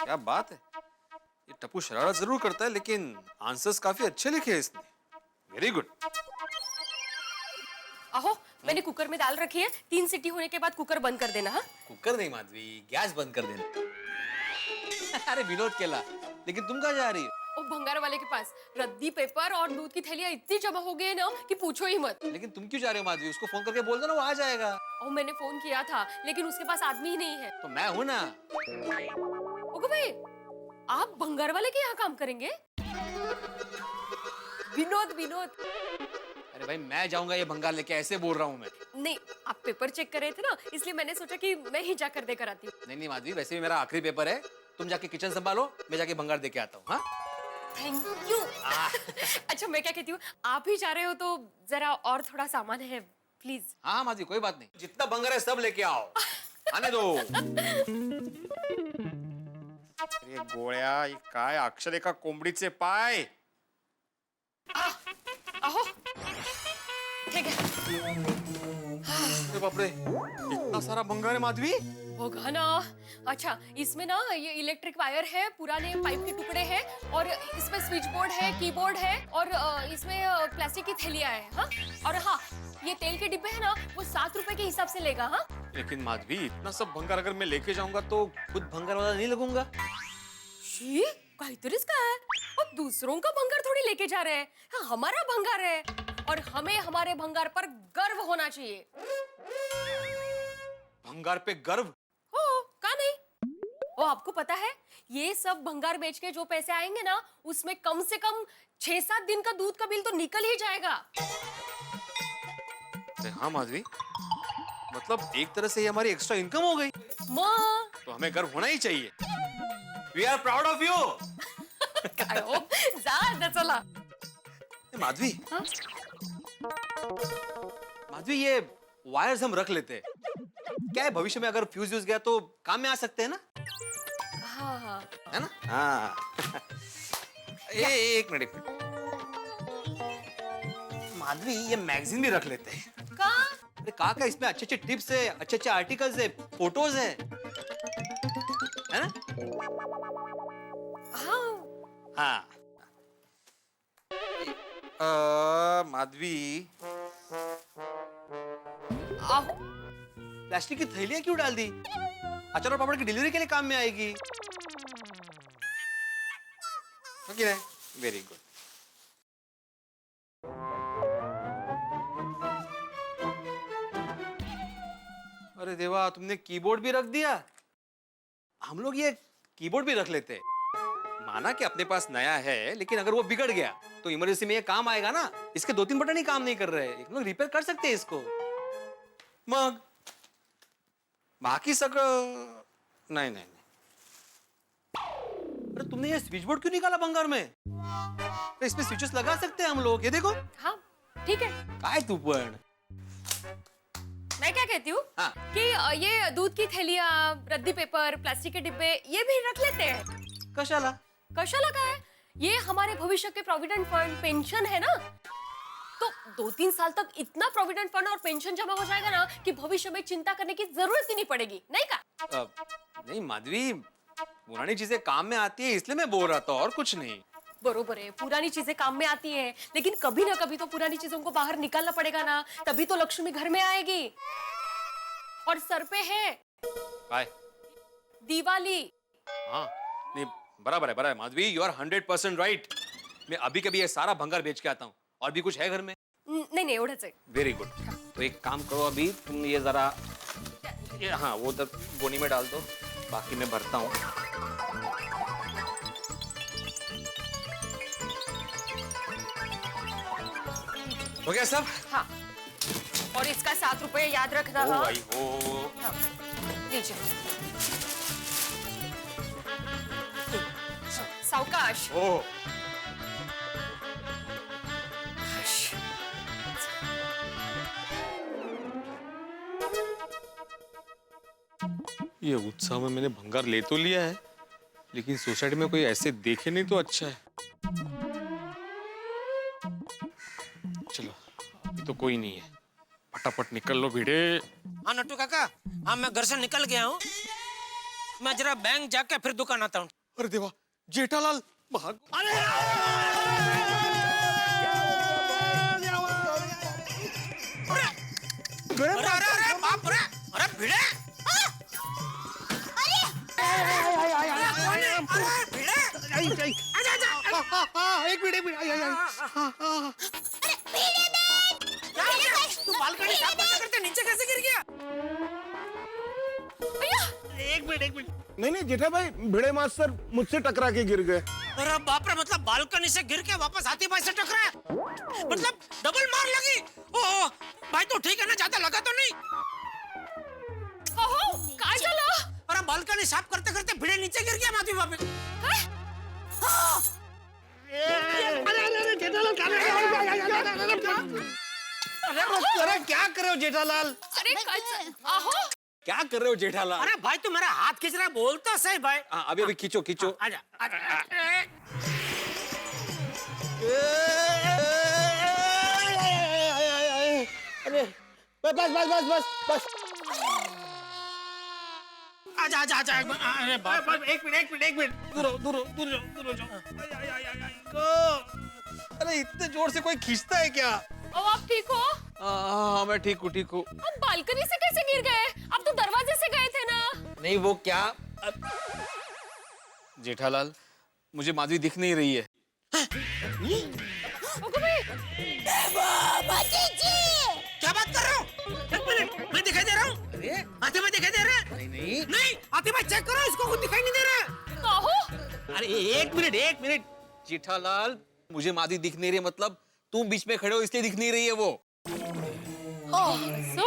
क्या बात है, ये टप्पू शरारत जरूर करता है लेकिन आंसर्स काफी अच्छे लिखे हैं इसने। Very good. आहो, मैंने कुकर में दाल रखी है, 3 सीटी होने के बाद कुकर बंद कर देना। हाँ, कुकर नहीं माधवी, गैस बंद कर देना। अरे विनोद केला, लेकिन तुम कहाँ जा रही हो? ओ भंगार वाले के पास रद्दी पेपर और दूध की थैलियां इतनी जमा हो गई है ना कि पूछो ही मत। लेकिन तुम क्यों जा रहे हो माधवी? उसको फोन करके बोल दो ना, वो आ जाएगा। और मैंने फोन किया था लेकिन उसके पास आदमी ही नहीं है। तो मैं हूं ना। ओके भाई, आप भंगार वाले के यहाँ काम करेंगे? विनोद विनोद। अरे भाई मैं जाऊंगा ये भंगार लेके, ऐसे बोल रहा हूँ मैं। नहीं, आप पेपर चेक कर रहे थे ना, इसलिए मैंने सोचा कि मैं ही जाकर देकर आती हूँ। नहीं नहीं माधवी, वैसे भी मेरा आखिरी पेपर है। तुम जाके किचन संभालो, मैं जाके भंगार देके आता हूँ। हाँ, थैंक यू। अच्छा मैं क्या कहती हूँ, आप ही जा रहे हो तो जरा और थोड़ा सामान है प्लीज। हाँ माधवी कोई बात नहीं, जितना भंगार है सब लेके आओ। आने दो। अरे गोळ्या, ये काय अक्षरेखा कोंबडीचे पाय। आहो, ठीक है। अरे बाप रे, इतना सारा भंगार है माधवी। होगा ना। अच्छा, इसमें ना ये इलेक्ट्रिक वायर है, पुराने पाइप के टुकड़े हैं और इसमें स्विच बोर्ड है, कीबोर्ड है और इसमें प्लास्टिक की थैलियां है। हाँ, और हाँ, ये तेल के डिब्बे है ना, वो 7 रुपए के हिसाब से लेगा। हाँ, लेकिन माधवी इतना सब भंगार अगर मैं लेके जाऊंगा तो खुद भंगार वाला नहीं लगूंगा। शी, काहीतरीच काय है? और दूसरों का भंगार थोड़ी लेके जा रहे हैं। हाँ, हमारा भंगार है और हमें हमारे भंगार पर गर्व होना चाहिए। भंगार पे गर्व? हो, का नहीं? ओ, आपको पता है, ये सब भंगार बेच के जो पैसे आएंगे ना, उसमें कम से कम 6-7 दिन का दूध का बिल तो निकल ही जाएगा। हाँ माधवी, मतलब एक तरह से ये हमारी एक्स्ट्रा इनकम हो गई। माँ, तो हमें गर्व होना ही चाहिए। We are proud of you. काय हो? जा चला। माधवी, हाँ? माधवी ये वायर्स हम रख लेते हैं, क्या है भविष्य में अगर फ्यूज यूज गया तो काम में आ सकते हैं ना? हाँ हाँ। है ना? हाँ। एक मिनट। माधवी ये मैगजीन भी रख लेते हैं। का? अरे का इसमें अच्छे अच्छे टिप्स है, अच्छे अच्छे आर्टिकल्स है, फोटोज है ना? हाँ। हाँ। माधवी, आहो, प्लास्टिक की थैलियां क्यों डाल दी? अचार और पापड़ की डिलीवरी के लिए काम में आएगी। Okay, very good. अरे देवा, तुमने कीबोर्ड भी रख दिया। हम लोग ये कीबोर्ड भी रख लेते। माना कि अपने पास नया है, लेकिन अगर वो बिगड़ गया तो इमरजेंसी में ये काम आएगा ना। इसके 2-3 बटन ही काम नहीं कर रहे, हम लोग रिपेयर कर सकते हैं इसको। मग बाकी सगळं नहीं नहीं नहीं। अरे तुमने ये स्विच बोर्ड क्यों निकाला भंगार में? तो इसमें स्विचेस लगा सकते हैं हम लोग, ये देखो। हाँ, ठीक है। काय तू पण? मैं क्या कहती हूँ हाँ। कि ये दूध की थैलियां, रद्दी पेपर, प्लास्टिक के डिब्बे ये भी रख लेते हैं। कशाला? कशाला का है? ये हमारे भविष्य के प्रोविडेंट फंड, पेंशन है ना, तो 2-3 साल तक इतना प्रोविडेंट फंड और पेंशन जमा हो जाएगा ना कि भविष्य में चिंता करने की जरूरत ही नहीं पड़ेगी, नहीं का? नहीं माधवी, पुरानी चीजें काम में आती है इसलिए मैं बोल रहा था, और कुछ नहीं। बरोबर है, पुरानी चीजें काम में आती हैं, लेकिन कभी ना कभी तो पुरानी चीजों को बाहर निकालना पड़ेगा ना, तभी तो लक्ष्मी घर में आएगी। और सर पे है काय? दिवाली। हाँ, नहीं बराबर है माधवी, यू आर 100% राइट। मैं अभी कभी ये सारा भंगार बेच के आता हूँ। और भी कुछ है घर में? नहीं नहीं, एवढंच है। Very good. तो एक काम करो, अभी तुम ये जरा ये, हाँ वो गोनी में डाल दो, बाकी मैं भरता हूँ। हो गया सब? हाँ, और इसका 7 रुपए याद रखना। ओ हाँ भाई हो। हाँ, लीजिए। सावकाश। ओ ये उत्साह में मैंने भंगार ले तो लिया है, लेकिन सोसाइटी में कोई ऐसे देखे नहीं तो अच्छा है। चलो, अभी तो कोई नहीं है, फटाफट निकल लो भिड़े। हाँ नट्टू काका, हाँ मैं घर से निकल गया हूँ। मैं जरा बैंक जाके फिर दुकान आता हूँ। अरे देवा, जेठालाल भाग। अरे बाप रे, अरे भिड़े, भिड़े, एक मिनट तू बालकनी साफ करते करते नीचे कैसे गिर गया? एक मिनट, नहीं नहीं जेठा भाई, भिड़े मास्टर मुझसे टकरा के गिर गए। अरे बाप रे, मतलब बालकनी से गिर के वापस हाथी भाई से टकराया, मतलब डबल मार लगी। ओह भाई तो ठीक है ना, ज्यादा लगा तो नहीं? अहो, काय झालं? अरे बालकनी साफ करते करते भिड़े नीचे गिर गया माधवी भाभी। अरे क्या कर रहे हो जेठालाल? अरे काय अहो, क्या कर रहे हो जेठालाल? अरे भाई तू मेरा हाथ खींच रहा है, बोलता सही भाई। हाँ, अभी खींचो खींचो। आजा, आजा। अरे बस बस बस बस बस। आजा आजा आजा, अरे बाप रे, एक मिनट, दूर हो जाओ। अरे इतने जोर से कोई खींचता है क्या? अब आप ठीक हो? हाँ, मैं ठीक हूँ। आप बालकनी से कैसे गिर गए? आप तो दरवाजे से गए थे ना। नहीं वो क्या, जेठालाल मुझे माधवी दिख नहीं रही है। ओके भाई, क्या बात कर रहे हो? एक मिनट, मैं दिखाई दे रहा हूँ? अरे हाथी भाई दिखाई दे रहा है? नहीं, हाथी भाई चेक करो, इसको कुछ दिखाई नहीं दे रहा है। कहो? अरे एक मिनट जेठालाल, मुझे माधवी दिख नहीं रही है, मतलब तुम बीच में खड़े हो इसलिए दिख नहीं रही है वो। सो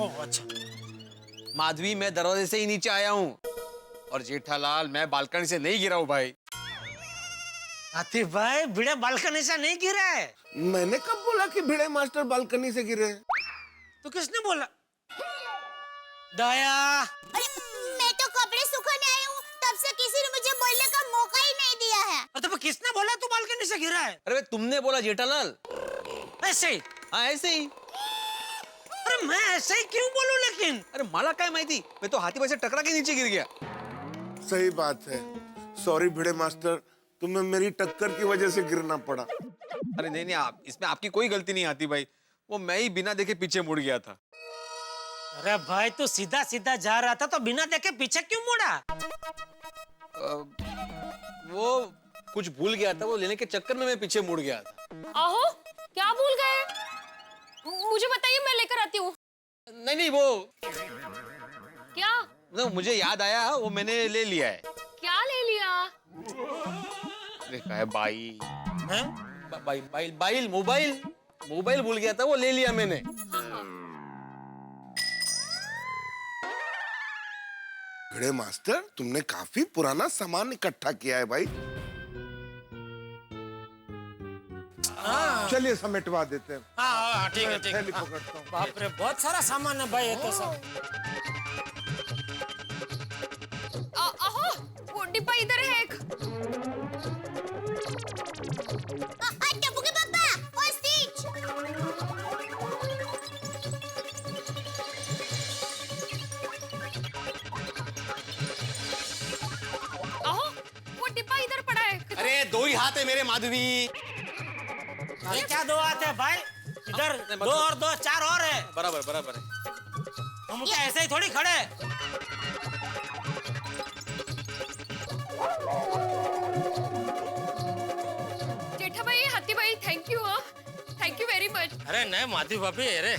ओह अच्छा, माधवी मैं दरवाजे से ही नीचे आया हूँ, और जेठालाल मैं बालकनी से नहीं गिरा हूँ भाई। हाथी भाई भिड़े बालकनी से नहीं गिरा है। मैंने कब बोला कि भिड़े मास्टर बालकनी से गिरे? तो किसने बोला? दया, अरे मैं तो कपड़े सुखाने आई हूँ, तब से किसी ने मुझे बोलने का मौका ही नहीं दिया है। अरे तो किसने बोला तू बालकनी से गिरा है? अरे तुमने बोला जेठालाल। ऐसे ही? हाँ ऐसे ही। अरे मैं ऐसे ही क्यों बोलूं लेकिन? अरे मला काय माहिती, मैं तो हाथी भाई से टकरा के नीचे गिर गया। सही बात है, सॉरी भिड़े मास्टर, तुम्हें मेरी टक्कर की वजह से गिरना पड़ा। अरे नहीं, आप इसमें आपकी कोई गलती नहीं आती भाई, वो मैं ही बिना देखे पीछे मुड़ गया था। अरे भाई तू सीधा सीधा जा रहा था तो बिना देखे पीछे क्यों मुड़ा? वो कुछ भूल गया था, वो लेने के चक्कर में मैं पीछे मुड़ गया था। आहो, क्या भूल गए? मुझे बताइए, मैं लेकर आती हूँ। नहीं वो क्या? मुझे याद आया, वो मैंने ले लिया है। क्या ले लिया? देखा है बाई, हैं? मोबाइल भूल गया था, वो ले लिया मैंने। भिड़े मास्टर, तुमने काफी पुराना सामान इकट्ठा किया है भाई। चलिए समेटवा देते हैं। हाँ ठीक है ठीक थैली है। पकड़ता हूँ। बाप रे, बहुत सारा सामान है भाई ये तो सब। आहो, वो डिब्बा इधर है एक। टप्पू के पापा, और स्टिच। आहो, वो डिब्बा इधर पड़ा है। अरे दो ही हाथ है मेरे माधवी। ये क्या दो आते हैं भाई? इधर दो और दो, चार और है। बराबर है। हम क्या ऐसे ही थोड़ी खड़े? जेठा भाई, हाथी भाई, thank you. Thank you very much. अरे नहीं माधवी भाभी, अरे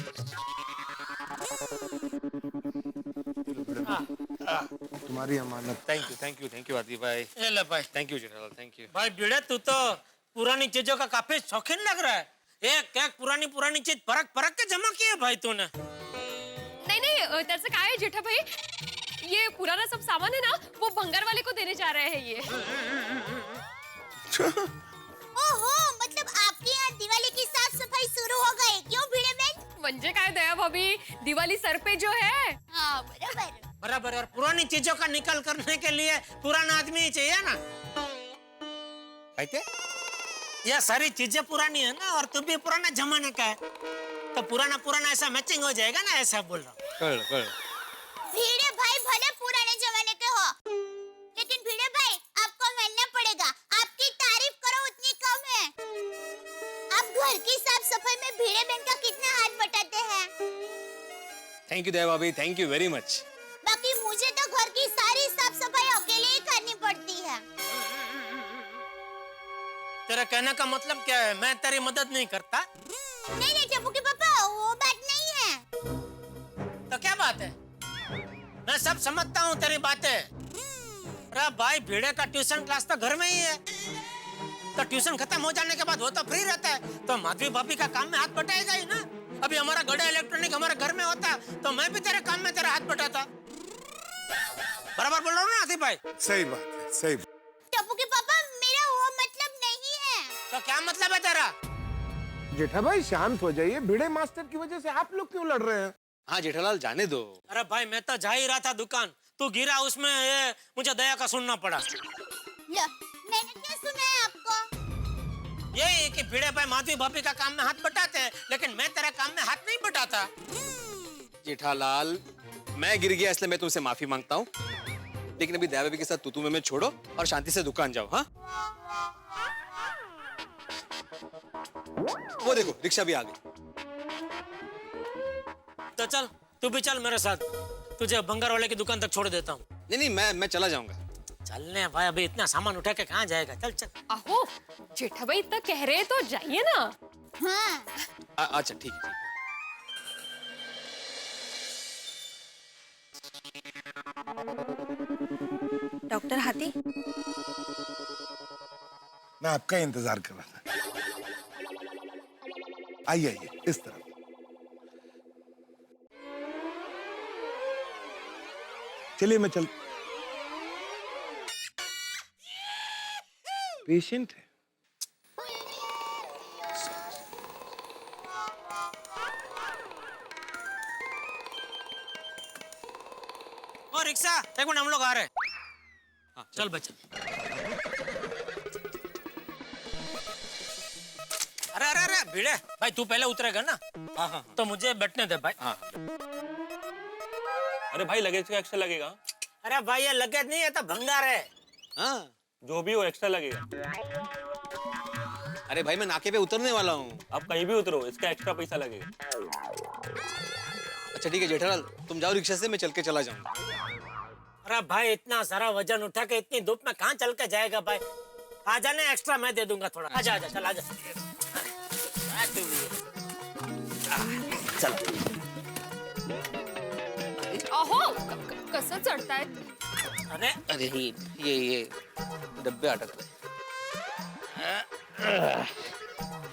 तुम्हारी अमानत। थैंक यू हाथी भाई। ये ले भाई। Thank you Jethalal, thank you. भाई भिड़े, तू तो पुरानी चीजों का काफी शौकीन लग रहा है। एक पुरानी चीज परख के जमा की है भाई तूने। नहीं, त्याचं काय आहे जेठा भाई, ये पुराना सब सामान है ना, वो भंगार वाले को देने जा रहे हैं ये। ओहो, मतलब आपके यहाँ दिवाली की साफ सफाई शुरू हो गई क्यों भिड़े बहन? म्हणजे काय दया भाभी, दिवाली सर पे जो है। हाँ बराबर। बराबर, और पुरानी चीजों का निकाल करने के लिए पुराना आदमी ही चाहिए ना। ये सारी चीजें पुरानी है ना, और तू भी पुराना जमाने का है, तो पुराना ऐसा मैचिंग हो जाएगा ना, ऐसा बोल रहा हूँ। कळ भिड़े भाई भले पुराने जमाने के हो, घर की साफ सफाई में भिड़े बहन का कितना हाथ बटाते हैं। थैंक यू दया भाभी, थैंक यू वेरी मच। बाकी मुझे तो घर की सारी साफ सफाई अकेले ही करनी पड़ती है। तेरा कहने का मतलब क्या है? मैं तेरी मदद नहीं करता? नहीं नहीं टप्पू के पापा, वो बात नहीं है। तो क्या बात है? मैं सब समझता हूँ तेरी बातें। अरे भाई, भिड़े का ट्यूशन क्लास तो घर में ही है, तो ट्यूशन खत्म हो जाने के बाद वो तो फ्री रहता है, तो माधवी भाभी का काम में हाथ बटाएगा ही ना। अभी हमारा गड़ा इलेक्ट्रॉनिक हमारे घर में होता तो मैं भी तेरे काम में तेरा हाथ बटाता। बराबर बोल रहा हूँ ना आसिफ भाई? सही बात है, सही बात। टप्पू के पापा, मेरा वो मतलब नहीं है। तो क्या मतलब है तेरा? जेठा भाई शांत हो जाइए, भिड़े मास्टर की वजह से आप लोग क्यों लड़ रहे हैं? हाँ जेठालाल जाने दो। अरे भाई, मैं तो जा ही रहा था दुकान, तू गिरा उसमें, ये मुझे दया का सुनना पड़ा। लो, मैंने क्या सुना है आपको? यही कि भिड़े भाई माधवी भाभी का काम में हाथ बटाते हैं, लेकिन मैं तेरा काम में हाथ नहीं बटाता। जेठालाल, मैं गिर गया इसलिए मैं तुमसे माफी मांगता हूँ, लेकिन अभी दया भाभी के साथ तू में छोड़ो और शांति से दुकान जाओ। हाँ, वो देखो रिक्शा भी आ गई। तो चल, तू भी चल मेरे साथ, तुझे बंगार वाले की दुकान तक छोड़ देता हूँ। नहीं मैं चला जाऊंगा। चलने भाई, अभी इतना सामान उठा के कहाँ जाएगा? चल चल। आहो, जेठा भाई इतना कह रहे हैं तो जाइए ना। हाँ। अच्छा ठीक है। डॉक्टर हाथी, मैं आपका इंतजार कर रहा था। आइए आइए, इस तरफ। चलिए मैं चल। पेशेंट है। ओ रिक्शा, एक मिनट, हम लोग आ रहे हैं। हाँ, चल बच्चा। अरे अरे अरे भिड़े भाई, तू पहले उतरेगा ना? हाँ, तो मुझे बैठने दे भाई। हाँ। अरे भाई, लगेज का एक्स्ट्रा लगेगा। अरे भाई, ये लगेज नहीं है, तो भंगार है। हाँ। जो भी हो एक्स्ट्रा लगेगा। अरे भाई, मैं नाके पे उतरने वाला हूँ। आप कहीं भी उतरो, इसका एक्स्ट्रा पैसा लगेगा। अच्छा ठीक है जेठालाल, तुम जाओ रिक्शा से, मैं चल के चला जाऊंगा। अरे भाई, इतना सारा वजन उठा के इतनी धूप में कहाँ चल के जाएगा भाई? आ जाने, एक्स्ट्रा मैं दे दूंगा थोड़ा। आजा आजा, चल आजा। चल। आहो, कसं चढतायत? अरे अरे ये डब्बे अटक रहे।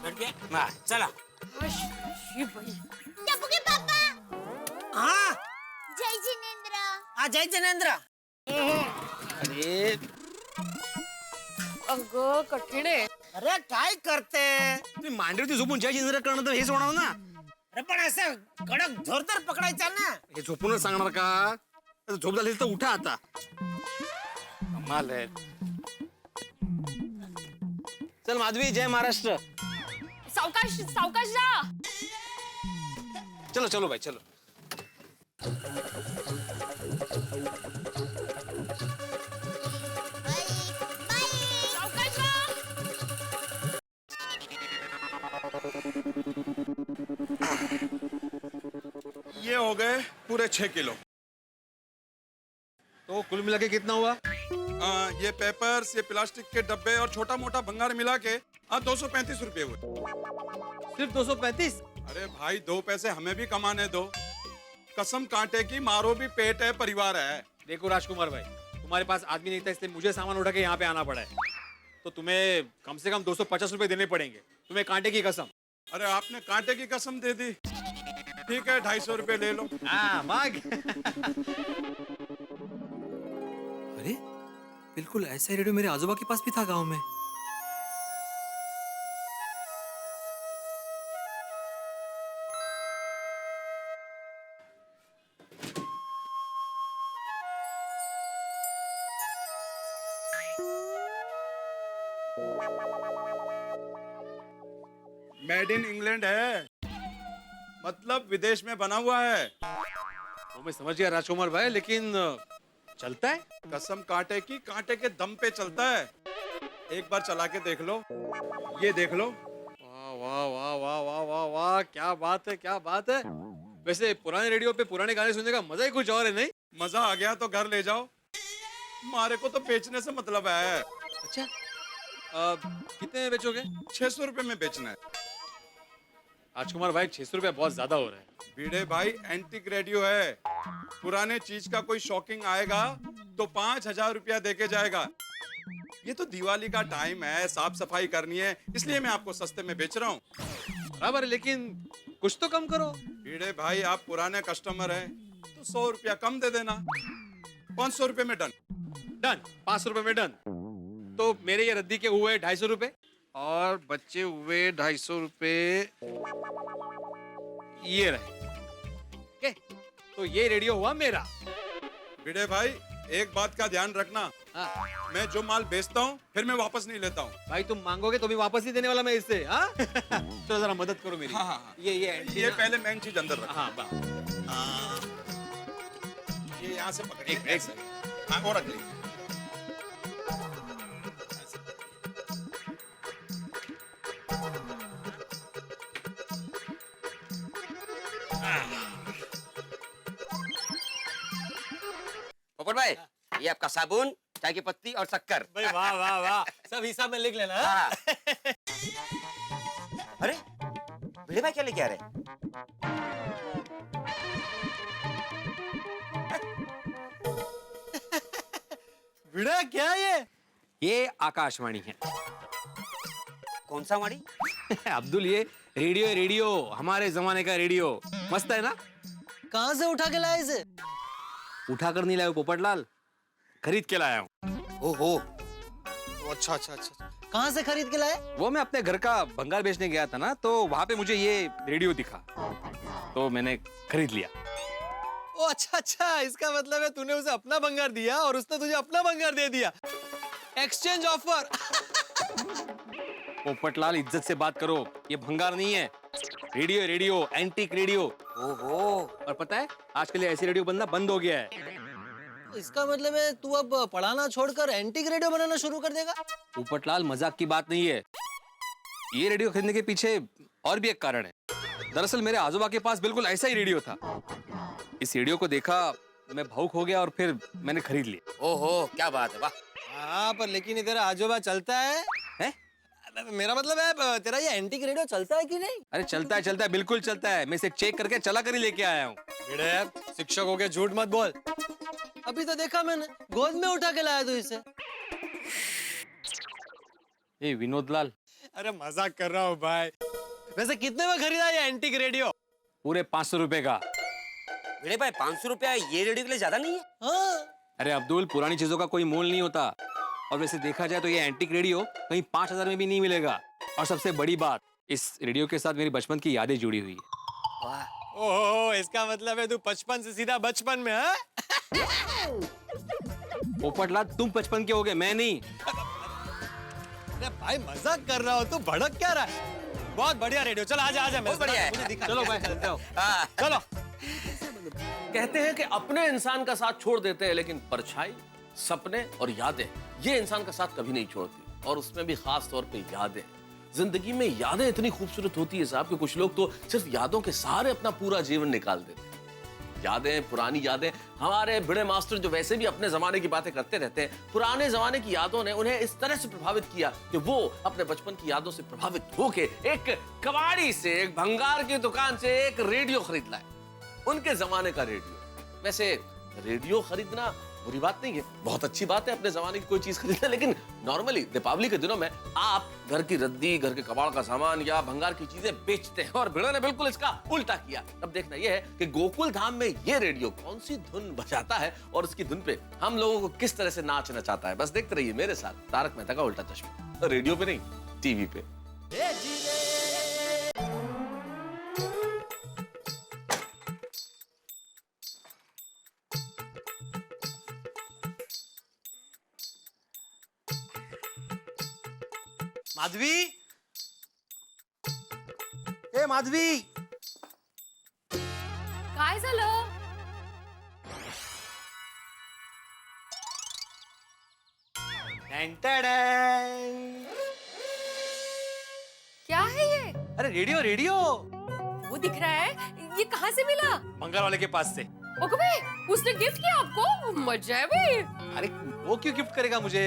बैठ गया, चला। अशी बाई. टप्पू के पापा, हाँ, जय जिनेंद्र। आ जय जिनेंद्र। अरे अगं कठीण आहे. अरे काय करते? तुम्ही मांडीवरती झोपून जय जिंद्र करणं तर हेच होणार ना. अरे पण असं कडक जोरदार पकडायचा ना. हे झोपूनच सांगणार का? आता झोप झाली तर उठा आता. कमाल आहे. चल माधवी, जय महाराष्ट्र. सावकाश सावकाश जा. चलो चलो भाई चलो. सावकाश जा. ये हो गए पूरे 6 किलो। तो कुल मिला के कितना हुआ? ये पेपर्स, ये प्लास्टिक के डब्बे और छोटा मोटा भंगार मिला के 235 रुपए हुए। सिर्फ 235? अरे भाई, 2 पैसे हमें भी कमाने दो। कसम कांटे की, मारो भी पेट है, परिवार है। देखो राजकुमार भाई, तुम्हारे पास आदमी नहीं था इसलिए मुझे सामान उठा के यहाँ पे आना पड़ा है. तो तुम्हें कम से कम 250 रुपए देने पड़ेंगे. तुम्हें कांटे की कसम. अरे आपने कांटे की कसम दे दी। ठीक है, 250 रुपए ले लो। हाँ मांग. अरे बिल्कुल ऐसा रेडियो मेरे आजोबा के पास भी था गांव में. मेड इन इंग्लैंड है, मतलब विदेश में बना हुआ है। वो मैं समझ गया राजकुमार भाई, लेकिन चलता है? कसम कांटे की, कांटे के दम पे चलता है। एक बार चला के देख लो, ये देख लो। वाह वाह वाह वाह वाह वाह वाह, क्या बात है, क्या बात है। वैसे पुराने रेडियो पे पुराने गाने सुनने का मजा ही कुछ और है, नहीं? मजा आ गया तो घर ले जाओ, हमारे को तो बेचने से मतलब है। अच्छा, कितने में बेचोगे? 600 रुपए में बेचना है। राजकुमार भाई, 600 रुपया बहुत ज्यादा हो रहा है। भिड़े भाई, एंटीक रेडियो है, पुराने चीज का कोई शॉकिंग आएगा तो 5,000 रुपया देके जाएगा। ये तो दिवाली का टाइम है, साफ सफाई करनी है, इसलिए मैं आपको सस्ते में बेच रहा हूँ। बराबर है, लेकिन कुछ तो कम करो। भिड़े भाई, आप पुराने कस्टमर हैं तो 100 रुपया कम दे देना। 500 रुपए में डन। डन, 500 रुपए में डन। तो मेरे ये रद्दी के हुए 250 रुपए और बच्चे हुए 250 रुपए ये रहे। ओके, तो ये रेडियो हुआ मेरा। भिड़े भाई, एक बात का ध्यान रखना, हाँ। मैं जो माल बेचता हूँ फिर मैं वापस नहीं लेता हूँ। भाई तुम मांगोगे तो भी वापस नहीं देने वाला मैं इससे। हाँ? तो जरा मदद करो मेरी। हाँ, हाँ। ये ये पहले मेन चीज अंदर रखो। हाँ बस। ये यहाँ से पकड़िए। एक ऐसे। हाँ, और रख लीजिए। पोपट भाई, ये आपका साबुन, चाय की पत्ती और शक्कर। भाई वाह वाह वाह, सब हिसाब में लिख लेना। हाँ? हाँ। अरे भिड़े भाई क्या लेके आ रहे? भिड़ा क्या ये आकाशवाणी है। कौन सा वाड़ी? अब्दुल, ये रेडियो है, रेडियो हमारे जमाने का रेडियो। मस्त है ना? कहाँ से उठा के लाया इसे? उठा कर नहीं लाया पोपटलाल, खरीद के लाया हूँ। ओहो, अच्छा अच्छा अच्छा, कहाँ से खरीद के लाए? वो मैं अपने घर का भंगार बेचने गया था ना, तो वहां पे मुझे ये रेडियो दिखा, तो मैंने खरीद लिया। ओ अच्छा अच्छा, इसका मतलब है तूने उसे अपना भंगार दिया और उसने तुझे अपना भंगार दे दिया। Exchange offer. पोपटलाल, इज्जत से बात करो, ये भंगार नहीं है, रेडियो है, रेडियो, एंटीक रेडियो। ओहो, और पता है आजकल ऐसे रेडियो बनना बंद हो गया है। इसका मतलब है तू अब पढ़ाना छोड़कर एंटीक रेडियो बनाना शुरू कर देगा? पोपटलाल, मजाक की बात नहीं है। ये रेडियो खरीदने के पीछे और भी एक कारण है। दरअसल मेरे आजोबा के पास बिल्कुल ऐसा ही रेडियो था। इस रेडियो को देखा, मैं भावुक हो गया और फिर मैंने खरीद लिया। ओहो, क्या बात है, वाह। हाँ, पर लेकिन इधर आजोबा चलता है? हैं? मेरा मतलब है तेरा ये एंटीक रेडियो चलता है कि नहीं? अरे चलता है, बिल्कुल चलता है। मैं इसे चेक करके चला कर ही लेके आया हूँ। शिक्षक हो के झूठ मत बोल। अभी तो देखा मैंने, गोद में उठा के लाया तू इसे। ए विनोद लाल, अरे मजाक कर रहा हूँ भाई। वैसे कितने में खरीदा ये एंटीक रेडियो? पूरे 500 रुपए का। भिड़े भाई, 500 रुपया ये रेडियो के लिए ज्यादा नहीं है? हाँ। अरे अब्दुल, पुरानी चीजों का कोई मोल नहीं होता। और वैसे देखा जाए तो ये एंटीक रेडियो कहीं 5,000 में भी नहीं मिलेगा। और सबसे बड़ी बात, इस रेडियो के साथ मेरी बचपन की यादें जुड़ी हुई है। वाह। ओहो, इसका मतलब है तू 55 से सीधा बचपन में है? पोपटलाल, तुम 55 के हो गए, मैं नहीं। अरे भाई मजाक कर रहा हो, तू भड़क क्या रहा है? बहुत बढ़िया रेडियो, चल आजा आजा, बहुत बढ़िया है। मुझे दिखा। चलो भाई, चलते हो। हाँ। चलो। कहते हैं कि अपने इंसान का साथ छोड़ देते हैं, लेकिन परछाई, सपने और यादें ये इंसान का साथ कभी नहीं छोड़ती। और उसमें भी खास तौर पे यादें। जिंदगी में यादें इतनी खूबसूरत होती है साहब कि कुछ लोग तो सिर्फ यादों के सहारे अपना पूरा जीवन निकाल देते हैं। यादें, पुरानी यादें। हमारे भिड़े मास्टर जो वैसे भी अपने जमाने की बातें करते रहते हैं, पुराने जमाने की यादों ने उन्हें इस तरह से प्रभावित किया कि वो अपने बचपन की यादों से प्रभावित होके एक कबाड़ी से, एक भंगार की दुकान से एक रेडियो खरीद लाए। उनके जमाने का रेडियो। वैसे रेडियो खरीदना बुरी बात नहीं है, बहुत अच्छी बात है अपने जमाने की कोई चीज खरीदना। लेकिन नॉर्मली दीपावली के दिनों में आप घर की रद्दी, घर के कबाड़ का सामान या भंगार की चीजें बेचते हैं, और भिड़ा ने बिल्कुल इसका उल्टा किया। अब देखना यह है कि गोकुल धाम में ये रेडियो कौन सी धुन बजाता है और उसकी धुन पे हम लोगों को किस तरह से नाच नचाता है। बस देखते रहिए मेरे साथ तारक मेहता का उल्टा चश्मा। रेडियो पे नहीं, टीवी पे। माधवी, ए माधवी, काय झालं? टन-टन-टन। क्या है ये? अरे रेडियो रेडियो वो दिख रहा है, ये कहाँ से मिला? बंगाल वाले के पास से। ओके भाई, उसने गिफ्ट किया आपको? मजा है भाई। अरे वो क्यों गिफ्ट करेगा मुझे?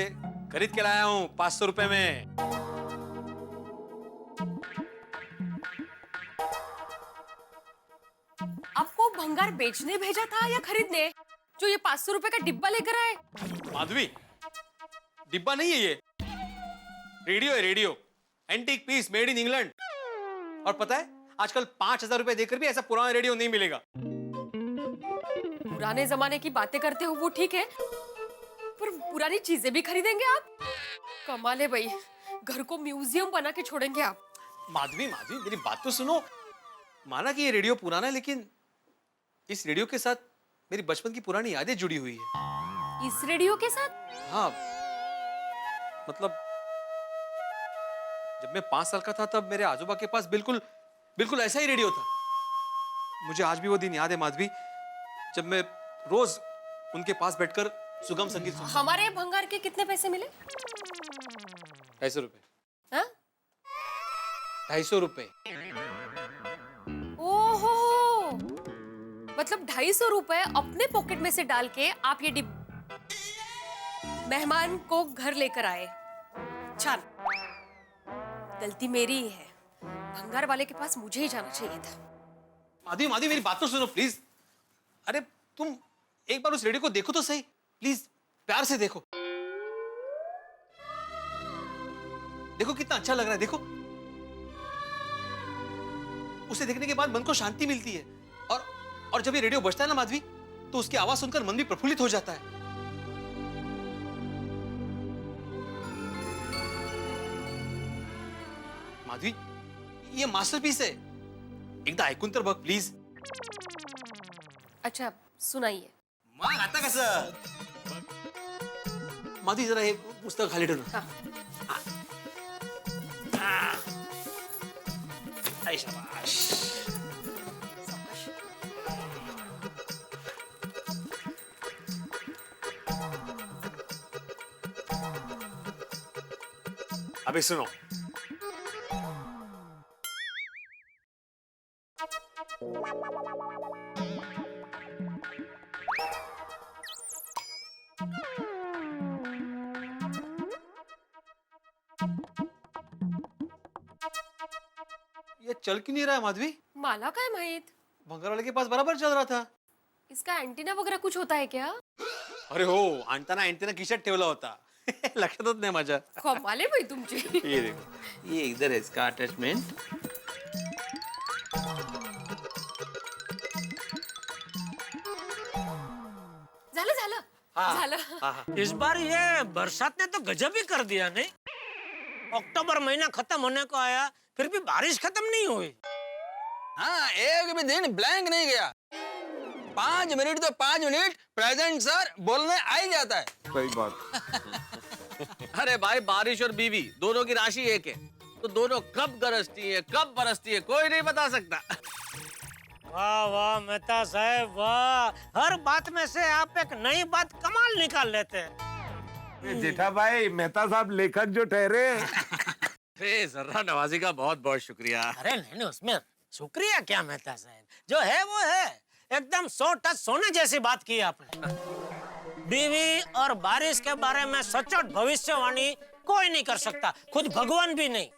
खरीद के लाया हूँ 500 रुपए में। आपको भंगार बेचने भेजा था या खरीदने? जो ये 500 रुपए का डिब्बा लेकर आए? माधवी, डिब्बा नहीं है ये, रेडियो है radio, antique piece made in England. और पता है आजकल 5000 रुपए देकर भी ऐसा पुराना रेडियो नहीं मिलेगा। पुराने जमाने की बातें करते हो वो ठीक है, पर पुरानी चीजें भी खरीदेंगे आप? कमाल है भाई, घर को म्यूजियम बना के छोड़ेंगे आप। माधवी माधवी मेरी बात तो सुनो। माना कि ये रेडियो पुराना है, लेकिन इस रेडियो के साथ मेरी बचपन की पुरानी यादें जुड़ी हुई है। इस रेडियो के साथ? हाँ, मतलब जब मैं 5 साल का था तब मेरे आजोबा के पास बिल्कुल बिल्कुल ऐसा ही रेडियो था। मुझे आज भी वो दिन याद है माधवी, जब मैं रोज उनके पास बैठकर सुगम संगीत सुनता। हमारे भंगार के कितने पैसे मिले? 250 रुपए। हाँ? 250 रुपए। ओहो, मतलब 250 रुपए अपने पॉकेट में से डाल के आप ये मेहमान को घर लेकर आए। चल, गलती मेरी ही है, भंगार वाले के पास मुझे ही जाना चाहिए था। माधवी माधवी मेरी बात तो सुनो प्लीज। अरे तुम एक बार उस रेडियो को देखो तो सही, प्लीज प्यार से देखो। देखो कितना अच्छा लग रहा है, देखो। उसे देखने के बाद मन को शांति मिलती है। और जब ये रेडियो बजता है ना माधवी, तो उसकी आवाज सुनकर मन भी प्रफुल्लित हो जाता है। माधवी, ये मास्टरपीस है, एकदा ऐकून तर बघ प्लीज। अच्छा सुनाइए। मग आता कसं? माधवी जरा हे पुस्तक खाली ठेव ना. आई शाबाश. अबे सुनो. ये चल क्यों नहीं रहा है माधवी? मला काय माहित, भंगार वाले के पास बराबर चल रहा था. इसका एंटीना वगैरह कुछ होता है क्या? अरे हो, आणताना अँटेना खिशात ठेवला होता. लक्षातच नाही माझ्या. कमाल आहे भाई तुमची. ये देखो, ये इधर है इसका अटैचमेंट. झालं झालं झालं. इस बार ये बरसात ने तो गजब ही कर दिया नहीं. अक्टूबर महीना खत्म होने को आया, फिर भी बारिश खत्म नहीं हुई. हाँ, एक भी दिन ब्लैंक नहीं गया. 5 मिनट तो 5 मिनट प्रेजेंट सर बोलने आ ही जाता है. सही बात. अरे भाई, बारिश और बीवी दोनों की राशि एक है, तो दोनों कब गरजती है कब बरसती है कोई नहीं बता सकता. वाह वाह मेहता साहब वाह, हर बात में से आप एक नई बात कमाल निकाल लेते हैं. जेठा भाई, मेहता साहब लेखक जो ठहरे. जर्रा नवाजी का बहुत बहुत शुक्रिया. अरे नहीं, उसमें शुक्रिया क्या मेहता साहब, जो है वो है. एकदम 100 टच सोने जैसी बात की आपने. बीवी और बारिश के बारे में सचोट भविष्यवाणी कोई नहीं कर सकता, खुद भगवान भी नहीं.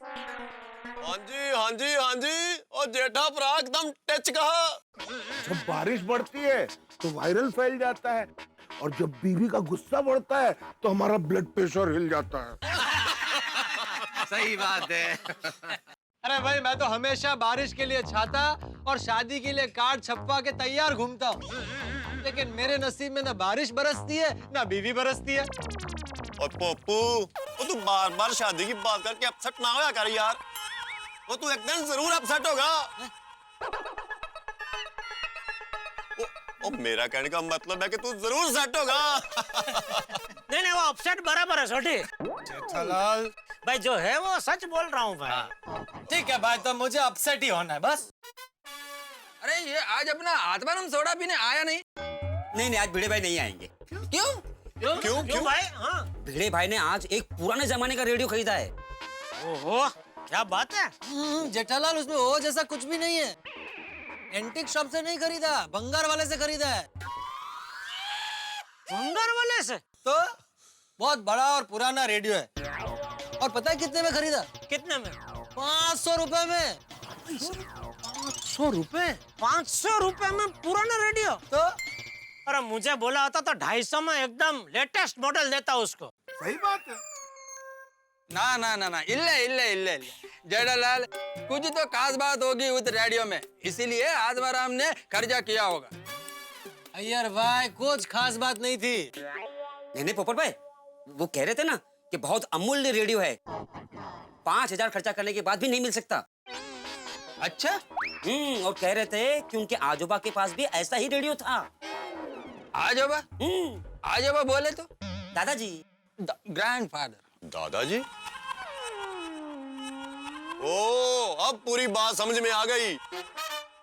हाँ जी हाँ जी हाँ जी, और जेठा भरा एकदम टच कहा. जब बारिश बढ़ती है तो वायरल फैल जाता है, और जब बीवी का गुस्सा बढ़ता है तो हमारा ब्लड प्रेशर हिल जाता है. सही बात है. अरे भाई, मैं तो हमेशा बारिश के लिए छाता और शादी के लिए कार्ड छपवा के तैयार घूमता हूँ, लेकिन मेरे नसीब में ना बारिश बरसती है ना बीवी बरसती है. और पप्पू, वो तू बार बार शादी की बात करके अपसेट ना होया कर यार. वो तू एक दिन जरूर अपसेट होगा. ओ मेरा कहने का मतलब है कि तू जरूर सेट होगा. नहीं, वो अपसेट बराबर है छोटी. जेठालाल भाई जो है वो सच बोल रहा हूँ भाई. ठीक है भाई, तो मुझे अपसेट ही होना है बस. अरे ये आज अपना आत्मानंद सोडा पीने आया नहीं. नहीं, आज भिड़े भाई नहीं आएंगे. क्यों? क्यों भाई? हाँ, भिड़े भाई ने आज एक पुराने जमाने का रेडियो खरीदा है. ओहो, क्या बात है? जेठालाल उसमें वो जैसा कुछ भी नहीं है। एंटीक शॉप से नहीं खरीदा, भंगार वाले से खरीदा है। भंगार वाले से? तो बहुत बड़ा और पुराना रेडियो है। और पता है कितने में खरीदा? कितने में? 500 रुपए में। 500 रुपए? 500 रुपए में पुराना रेडियो? तो अरे मुझे बोला होता तो 250 में एकदम लेटेस्ट मॉडल देता उसको। सही बात है। ना ना ना ना इल्ले इल्ले इल्ले इल्ले जेठालाल कुछ तो खास बात होगी उस रेडियो में, इसीलिए आत्माराम ने खर्चा किया होगा। अय्यर भाई कुछ खास बात नहीं थी। नहीं पोपट भाई, वो कह रहे थे ना कि बहुत अमूल्य रेडियो है, 5000 खर्चा करने के बाद भी नहीं मिल सकता। अच्छा? और कह रहे थे कि उनके आजोबा के पास भी ऐसा ही रेडियो था। आजोबा? आजोबा बोले तो? दादाजी। ग्रैंडफादर। दादाजी? ओ, अब पूरी बात समझ में आ गई।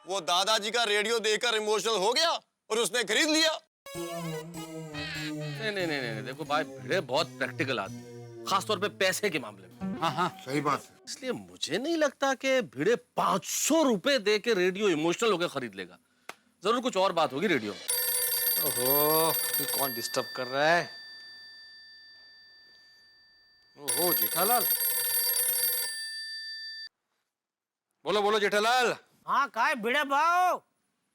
वो दादाजी का रेडियो देखकर इमोशनल हो गया और उसने खरीद लिया। नहीं, देखो भाई भिड़े बहुत प्रैक्टिकल आदमी, खासतौर पे पैसे के मामले में। हाँ सही बात है। इसलिए मुझे नहीं लगता कि भिड़े 500 रुपए दे के रेडियो इमोशनल होकर खरीद लेगा। जरूर कुछ और बात होगी रेडियो में। ओहो, ये कौन डिस्टर्ब कर रहा है? ओहो जेठालाल, बोलो बोलो जेठालाल। हाँ काय भिड़े भाव,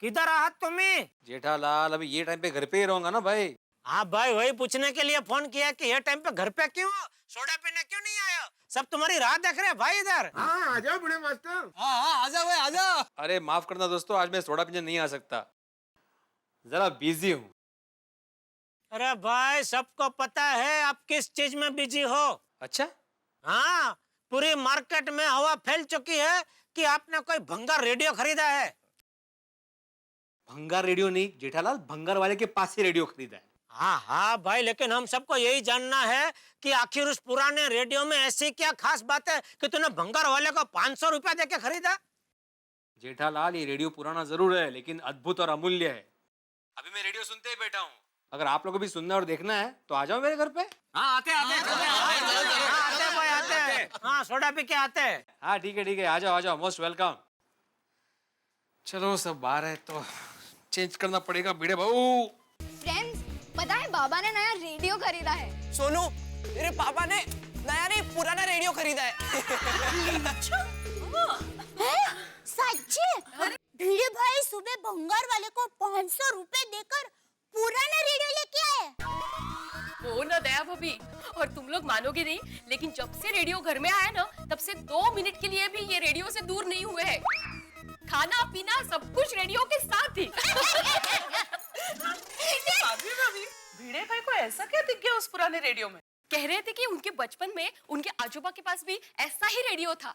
किधर आहत तुम्हें? जेठालाल अभी ये टाइम पे घर पे ही रहूंगा ना भाई। हाँ भाई वही पूछने के लिए फोन किया कि ये टाइम पे घर पे क्यों हो? सोडा पीने क्यों नहीं आयो? सब तुम्हारी राह देख रहे हैं भाई इधर। हाँ आ जाओ बड़े मास्टर। हाँ आजा भाई आजा। अरे माफ करना दोस्तों, आज मैं सोडा पीने नहीं आ सकता, जरा बिजी हूँ। अरे भाई सबको पता है आप किस चीज में बिजी हो। अच्छा? हाँ पूरी मार्केट में हवा फैल चुकी है कि आपने कोई भंगार रेडियो खरीदा है। भंगार रेडियो नहीं जेठालाल, भंगार वाले के पास से रेडियो खरीदा है। हाँ हाँ भाई, लेकिन हम सबको यही जानना है कि आखिर उस पुराने रेडियो में ऐसी क्या खास बात है कि तूने भंगार वाले को 500 रुपया देके खरीदा? जेठालाल ये रेडियो पुराना जरूर है लेकिन अद्भुत और अमूल्य है। अभी मैं रेडियो सुनते ही बैठा हूँ, अगर आप लोगों को भी सुनना और देखना है तो आ जाओ मेरे घर पे। हाँ आते भाई आते। हाँ सोडा पी के आते। हाँ ठीक है आ जाओ, मोस्ट वेलकम। चलो सब बाहर है तो चेंज करना पड़ेगा भिड़े भाऊ। फ्रेंड्स, पता है बाबा ने नया रेडियो खरीदा है। सोनू, तेरे पापा ने नया नहीं पुराना रेडियो खरीदा है। सच्ची? भिड़े भाई सुबह भंगार वाले को 500 रुपए देकर पुराना रेडियो लेके आए। वो ना दया भाभी, और तुम लोग मानोगे नहीं लेकिन जब से रेडियो घर में आया ना तब से 2 मिनट के लिए भी ये रेडियो से दूर नहीं हुए हैं। खाना पीना सब कुछ रेडियो के साथ ही। भाभी भिड़े भाई को ऐसा क्या दिख गया उस पुराने रेडियो में? कह रहे थे कि उनके बचपन में उनके आजोबा के पास भी ऐसा ही रेडियो था।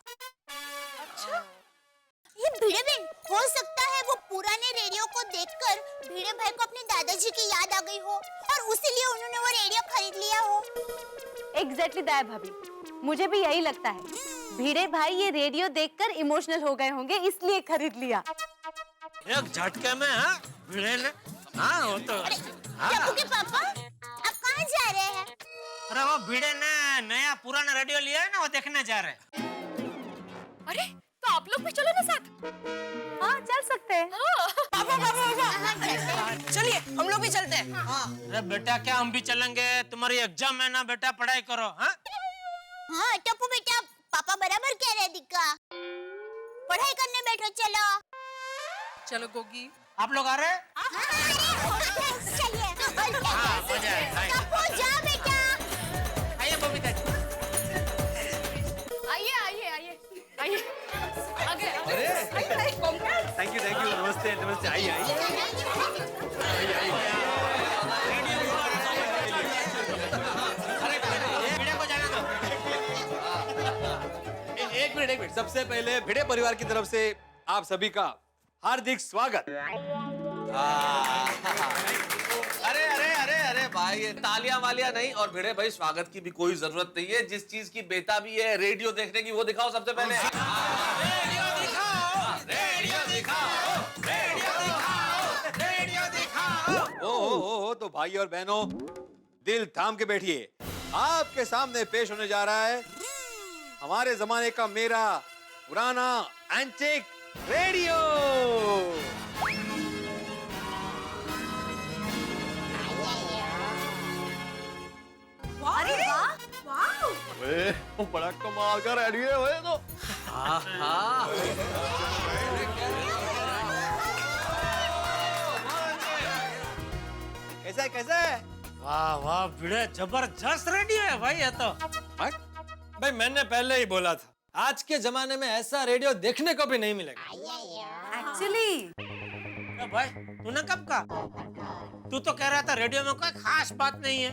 अच्छा, ये भिड़े बहन, हो सकता है वो पुराने रेडियो को देखकर भिड़े भाई को अपने दादाजी की याद आ गई हो और इसीलिए उन्होंने वो रेडियो खरीद लिया हो। एग्जैक्टली दया भाभी, मुझे भी यही लगता है। भिड़े भाई ये रेडियो देखकर इमोशनल हो गए होंगे इसलिए खरीद लिया। एक झटके में हाँ भिड़े ने। हाँ वो तो। टप्पू के पापा, आप कहाँ जा रहे हैं? अरे वो भिड़े ने नया पुराना रेडियो लिया है ना, वो देखने जा रहे हैं। अरे तो आप लोग भी चलो ना साथ। हाँ चल सकते हैं। चलिए हम लोग भी चलते हैं। अरे बेटा क्या हम भी चलेंगे? तुम्हारी एग्जाम है ना बेटा, पढ़ाई करो। हाँ हाँ टप्पू बेटा, पापा बराबर कह रहे दिक्का, पढ़ाई करने बैठो। चलो चलो गोगी, आप लोग आ रहे हैं? चलिए। मजा आए। टप्पू जा बेटा। आइए बबीता जी। आइए आगे। थैंक यू नमस्ते आइए। भिड़े को जाने दो। एक मिनट, सबसे पहले भिड़े परिवार की तरफ से आप सभी का हार्दिक स्वागत। अरे भाई ये तालियां वालियां नहीं, और भिड़े भाई स्वागत की भी कोई जरूरत नहीं है। जिस चीज की बेताबी है रेडियो देखने की वो दिखाओ सबसे पहले। ओ तो भाई और बहनों दिल थाम के बैठिए, आपके सामने पेश होने जा रहा है हमारे जमाने का मेरा पुराना एंटिक रेडियो। अरे वाह, वाह। अरे वो बड़ा कमाल का रेडियो है तो। कैसा है कैसा है? वाह वाह भिड़े, जबरदस्त रेडियो है भाई ये तो। भाई मैंने पहले ही बोला था, आज के जमाने में ऐसा रेडियो देखने को भी नहीं मिलेगा। एक्चुअली भाई तूने कब कहा? तू तो कह रहा था रेडियो में कोई खास बात नहीं है।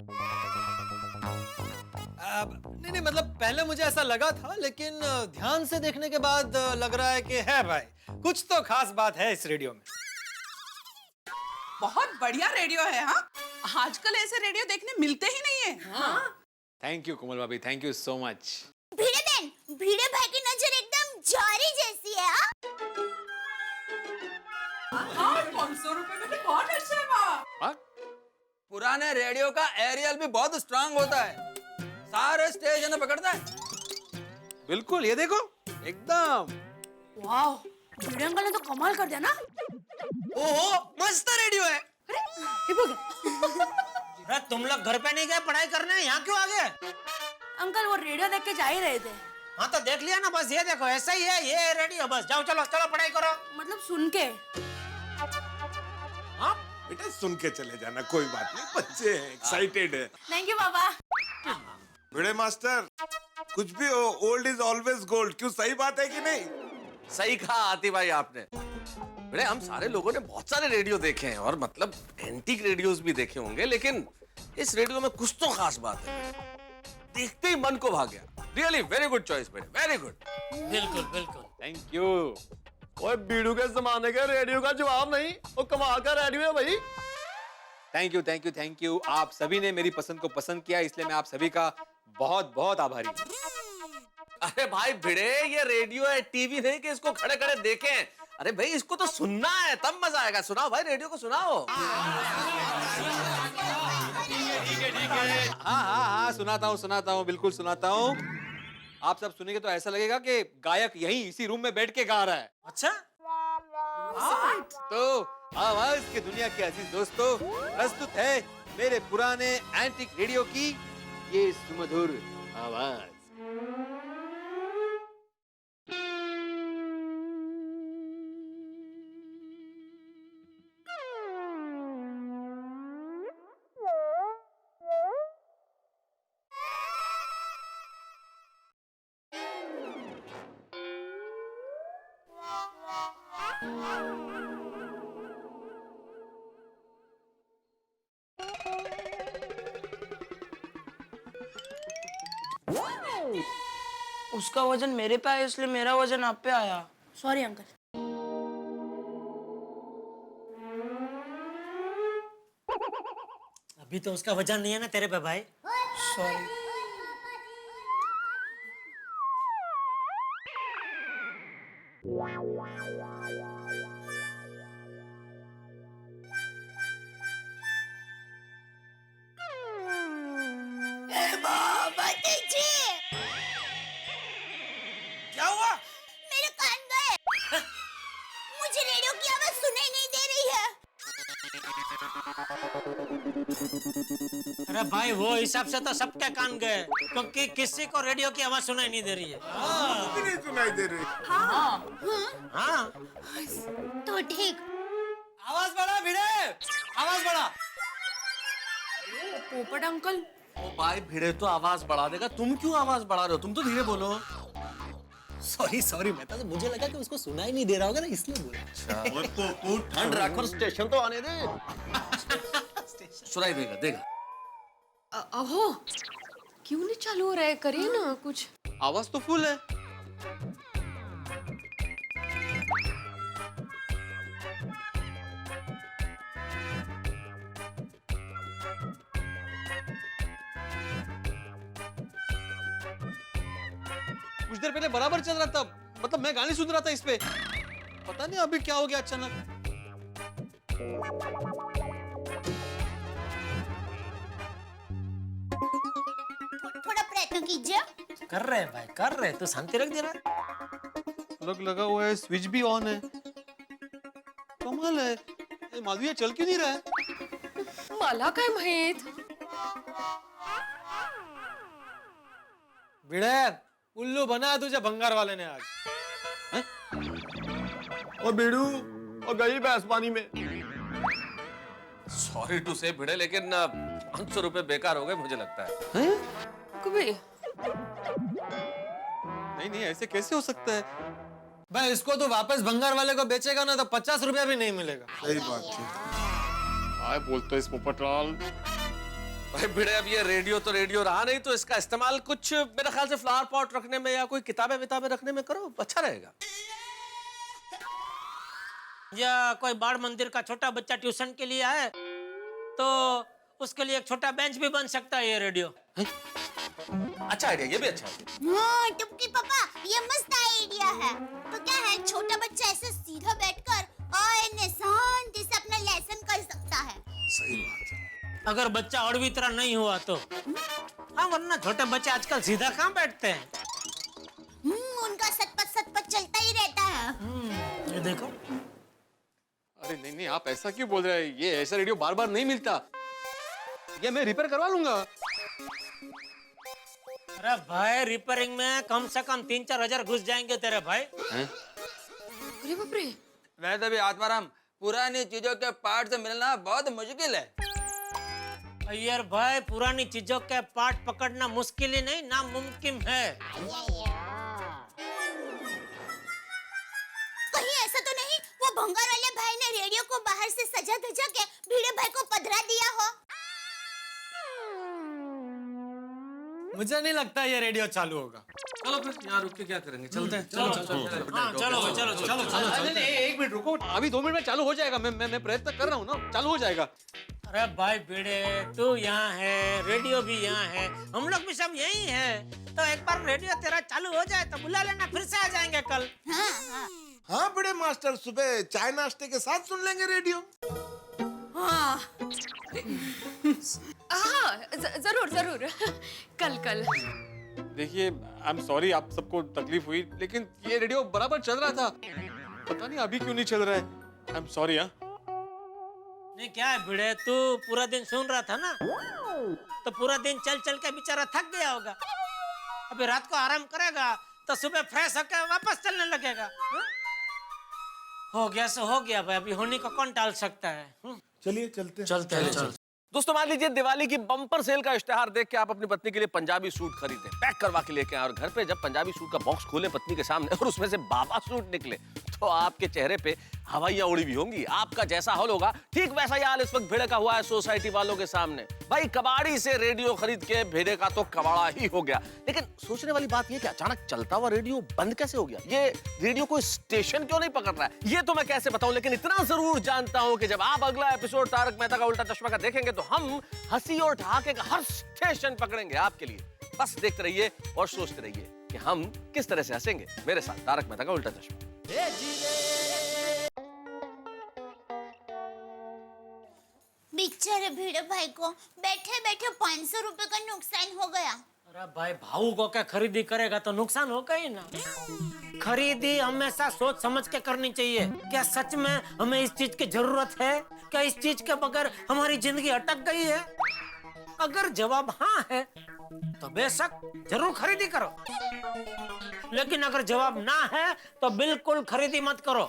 नहीं मतलब पहले मुझे ऐसा लगा था, लेकिन ध्यान से देखने के बाद लग रहा है कि है भाई, कुछ तो खास बात है इस रेडियो में। बहुत बढ़िया रेडियो है। हाँ, आजकल ऐसे रेडियो देखने मिलते ही नहीं है। हाँ। थैंक यू कोमल भाभी, थैंक यू सो मच। भिड़े बहन, भिड़े भाई की नजर एकदम जारी जैसी है। हाँ, 500 रुपए में तो बहुत अच्छा है। वाह। पुराने रेडियो का एरियल भी बहुत स्ट्रांग होता है, सारे स्टेशन पकड़ता है। बिल्कुल, ये देखो एकदम। वाह, भिड़े अंकल ने तो कमाल कर दिया ना। ओहो, मस्त रेडियो है। अरे तुम लोग घर पे नहीं गए पढ़ाई करने, यहाँ क्यों आ गए? अंकल वो रेडियो देख के जा ही रहे थे। हाँ तो देख लिया ना, बस ये देखो ऐसा ही है ये रेडियो। बस जाओ, चलो चलो पढ़ाई करो। मतलब सुन के। हाँ बेटा, सुन के चले जाना, कोई बात नहीं, बच्चे हैं, एक्साइटेड है। थैंक यू पापा। भिड़े मास्टर, कुछ भी हो, ओल्ड इज ऑलवेज गोल्ड। क्यों, सही बात है कि नहीं? सही कहा आती भाई आपने। बड़े हम सारे लोगों ने बहुत सारे रेडियो देखे हैं, और मतलब एंटीक रेडियोस भी देखे होंगे, लेकिन इस रेडियो में कुछ तो खास बात है, देखते ही मन को भा गया। रियली वेरी गुड चॉइस बेटे, वेरी गुड। बिल्कुल बिल्कुल, थैंक यू। ओए बीड़ू के जमाने के रेडियो का जवाब नहीं, वो कमाल का रेडियो है भाई। Thank you thank you thank you. आप सभी ने मेरी पसंद को पसंद किया, इसलिए मैं आप सभी का बहुत बहुत आभारी हूँ। अरे भाई भिड़े, ये रेडियो है, टीवी नहीं कि इसको खड़े खड़े देखें। अरे भाई इसको तो सुनना है, तब मजा आएगा। सुनाओ भाई, रेडियो को सुनाओ। हाँ, सुनाता हूँ, बिल्कुल सुनाता हूँ। आप सब सुनेंगे तो ऐसा लगेगा कि गायक यहीं इसी रूम में बैठ के गा रहा है। अच्छा। तो आवाज की दुनिया के अजीज दोस्तों, प्रस्तुत है मेरे पुराने एंटीक रेडियो की ये सुमधुर आवाज। उसका वजन मेरे पे आया, इसलिए मेरा वजन आप पे आया। Sorry uncle. अभी तो उसका वजन नहीं है ना तेरे पे भाई। सॉरी। क्या हुआ? मेरे कान गए। मुझे रेडियो की आवाज सुनाई नहीं दे रही है। अरे भाई वो हिसाब से तो सबके कान गए, क्योंकि किसी को रेडियो की आवाज सुनाई नहीं दे रही है। नहीं सुनाई दे रही। हाँ तो ठीक। आवाज बढ़ा भिड़े, आवाज बढ़ा। पोपट अंकल। ओ भाई भिड़े तो आवाज बढ़ा देगा, तुम क्यों आवाज बढ़ा रहे हो? तुम तो धीरे बोलो। सॉरी मैं तो, मुझे लगा कि उसको सुनाई नहीं दे रहा होगा ना, इसलिए बोला। तू ठंड रख और स्टेशन तो आने दे। सुनाई देगा। अहो, क्यों नहीं चालू हो रहा है? करिए ना कुछ। आवाज तो फुल है। कुछ देर पहले बराबर चल रहा था, मतलब मैं गाने सुन रहा था इस पे। पता नहीं अभी क्या हो गया अचानक। थोड़ा प्रयत्न कीजिए। कर रहे भाई कर रहे, तू शांति रख दे रहा। प्लग लगा हुआ है, स्विच भी ऑन है। कमाल है, ये माधवी चल क्यों नहीं रहा है? मला काय माहित? भिड़े उल्लू बनाया तुझे भंगार वाले ने आज। और बेड़ू और गई भैंस पानी में। सॉरी टू से भिड़े, लेकिन 500 रुपए बेकार हो गए मुझे लगता है। कभी नहीं नहीं, ऐसे कैसे हो सकता है? भाई इसको तो वापस भंगार वाले को बेचेगा ना तो 50 रुपया भी नहीं मिलेगा। सही बात है। आए बोलते इस पोपटलाल। भाई भिड़े, अब ये रेडियो तो रेडियो रहा नहीं, तो इसका इस्तेमाल कुछ मेरे ख्याल से फ्लावर पॉट रखने में या कोई किताबें विताबें रखने में करो, अच्छा रहेगा। या कोई बाल मंदिर का छोटा बच्चा ट्यूशन के लिए आए तो उसके लिए एक छोटा बेंच भी बन सकता है ये रेडियो। अच्छा आइडिया, ये भी अच्छा है। हाँ टुपकी पापा, ये मस्त आइडिया है। तो क्या है, छोटा बच्चा ऐसे सीधा बैठकर और शांति से अपना लेसन कर सकता है। सही बात है। अगर बच्चा और भी तरह नहीं हुआ तो। हाँ, वरना छोटे बच्चे आजकल सीधा कहाँ बैठते हैं। उनका सतपथ चलता ही रहता है। ये देखो। अरे नहीं नहीं, आप ऐसा क्यों बोल रहे हैं? ये ऐसा रेडियो बार बार नहीं मिलता। ये मैं रिपेयर करवा लूंगा। अरे भाई, रिपेयरिंग में कम से कम 3-4 हजार घुस जाएंगे तेरे भाई। अरे बाप रे। वैसे भी आत्माराम, पुरानी चीजों के पार्ट मिलना बहुत मुश्किल है। यार भाई, पुरानी चीजों के पार्ट पकड़ना मुश्किल ही नहीं, नामुमकिन है। कहीं ऐसा तो नहीं वो भंगार वाले भाई ने रेडियो को बाहर से सजा धजा के भिड़े भाई को पधरा दिया हो? मुझे नहीं लगता ये रेडियो चालू होगा। चलो फिर यहाँ रुक के क्या करेंगे, चलते हैं। चलो नहीं नहीं, एक मिनट रुको, अभी 2 मिनट में चालू हो जाएगा। मैं प्रयत्न कर रहा हूँ ना, चालू हो जाएगा। अरे भाई भिड़े, तू यहाँ है, रेडियो भी यहाँ है, हम लोग भी सब यही है। तो एक बार रेडियो तेरा चालू हो जाए तो बुला लेना, फिर से आ जाएंगे कल। हाँ बड़े मास्टर, सुबह चाय नाश्ते के साथ सुन लेंगे रेडियो। हाँ जरूर जरूर, कल। देखिए, आई एम सॉरी आप सबको तकलीफ हुई, लेकिन ये रेडियो बराबर चल रहा था। पता नहीं अभी क्यों नहीं चल रहा है। I am sorry. हाँ नहीं क्या है भिड़े, तू पूरा दिन सुन रहा था ना, तो पूरा दिन चल चल के बेचारा थक गया होगा। अभी रात को आराम करेगा तो सुबह फ्रेश होकर वापस चलने लगेगा। हो गया सो हो गया भाई, अभी होने को कौन टाल सकता है। चलिए चलते चलते। दोस्तों मान लीजिए दिवाली की बम्पर सेल का इश्तेहार देख के आप अपनी पत्नी के लिए पंजाबी सूट खरीदें, पैक करवा के लेके आए, और घर पे जब पंजाबी सूट का बॉक्स खोले पत्नी के सामने और उसमें से बाबा सूट निकले, तो आपके चेहरे पे हवाइयां उड़ी हुई होंगी। आपका जैसा हाल होगा, ठीक वैसा ही हाल इस वक्त भिड़े का हुआ है सोसाइटी वालों के सामने। भाई कबाड़ी से रेडियो खरीद के भिड़े का तो कबाड़ा ही हो गया। लेकिन सोचने वाली बात ये कि अचानक चलता हुआ रेडियो बंद कैसे हो गया? ये रेडियो कोई स्टेशन क्यों नहीं पकड़ रहा है? ये तो मैं कैसे बताऊं, लेकिन इतना जरूर जानता हूं कि जब आप अगला एपिसोड तारक मेहता का उल्टा चश्मा का देखेंगे तो हम हंसी और ठहाके का हर स्टेशन पकड़ेंगे आपके लिए। बस देखते रहिए और सोचते रहिए कि हम किस तरह से हंसेंगे मेरे साथ तारक मेहता का उल्टा चश्मा। बेचारे भिड़े भाई को बैठे बैठे 500 रुपए का नुकसान हो गया। अरे भाई, भाऊ को क्या खरीदी करेगा तो नुकसान होगा ही ना। खरीदी हमेशा सोच समझ के करनी चाहिए। क्या सच में हमें इस चीज की जरूरत है? क्या इस चीज के बगैर हमारी जिंदगी अटक गई है? अगर जवाब हाँ है तो बेशक जरूर खरीदी करो, लेकिन अगर जवाब ना है तो बिल्कुल खरीदी मत करो।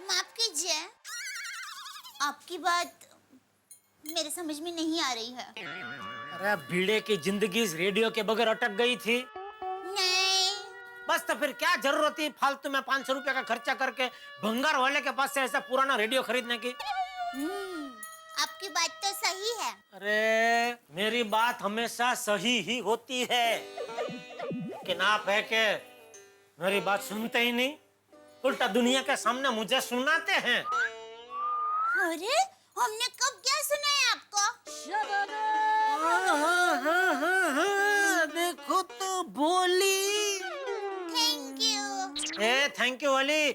माफ कीजिए, आपकी बात मेरे समझ में नहीं आ रही है। अरे भिड़े की जिंदगी इस रेडियो के बगैर अटक गई थी। नहीं। बस तो फिर क्या जरूरत थी फालतू में 500 रुपया का खर्चा करके भंगार वाले के पास से ऐसा पुराना रेडियो खरीदने की। आपकी बात तो सही है। अरे मेरी बात हमेशा सही ही होती है, कि आप है के मेरी बात सुनते ही नहीं, उल्टा दुनिया के सामने मुझे सुनाते हैं। अरे हमने कब क्या सुनाया आपको? हाँ, देखो तो बोली। Thank you. A thank you वाली,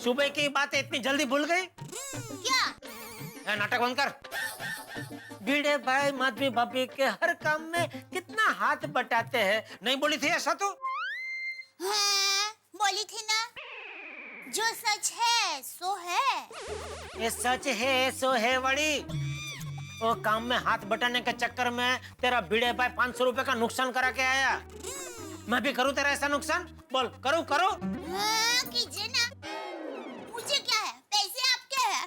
सुबह की बातें इतनी जल्दी भूल गई क्या? नाटक बंद कर। भिड़े भाई माधवी भाभी के हर काम में कितना हाथ बटाते हैं, नहीं बोली थी ऐसा तो? हाँ, बोली थी ना, जो सच है सो है। ये सच है सो है बड़ी। वो काम में हाथ बटाने के चक्कर में तेरा भिड़े भाई 500 रुपए का नुकसान करा के आया। मैं भी करूँ तेरा ऐसा नुकसान? बोल, करूँ करूँ? हाँ, कीजिए ना। मुझे क्या है, पैसे आपके हैं।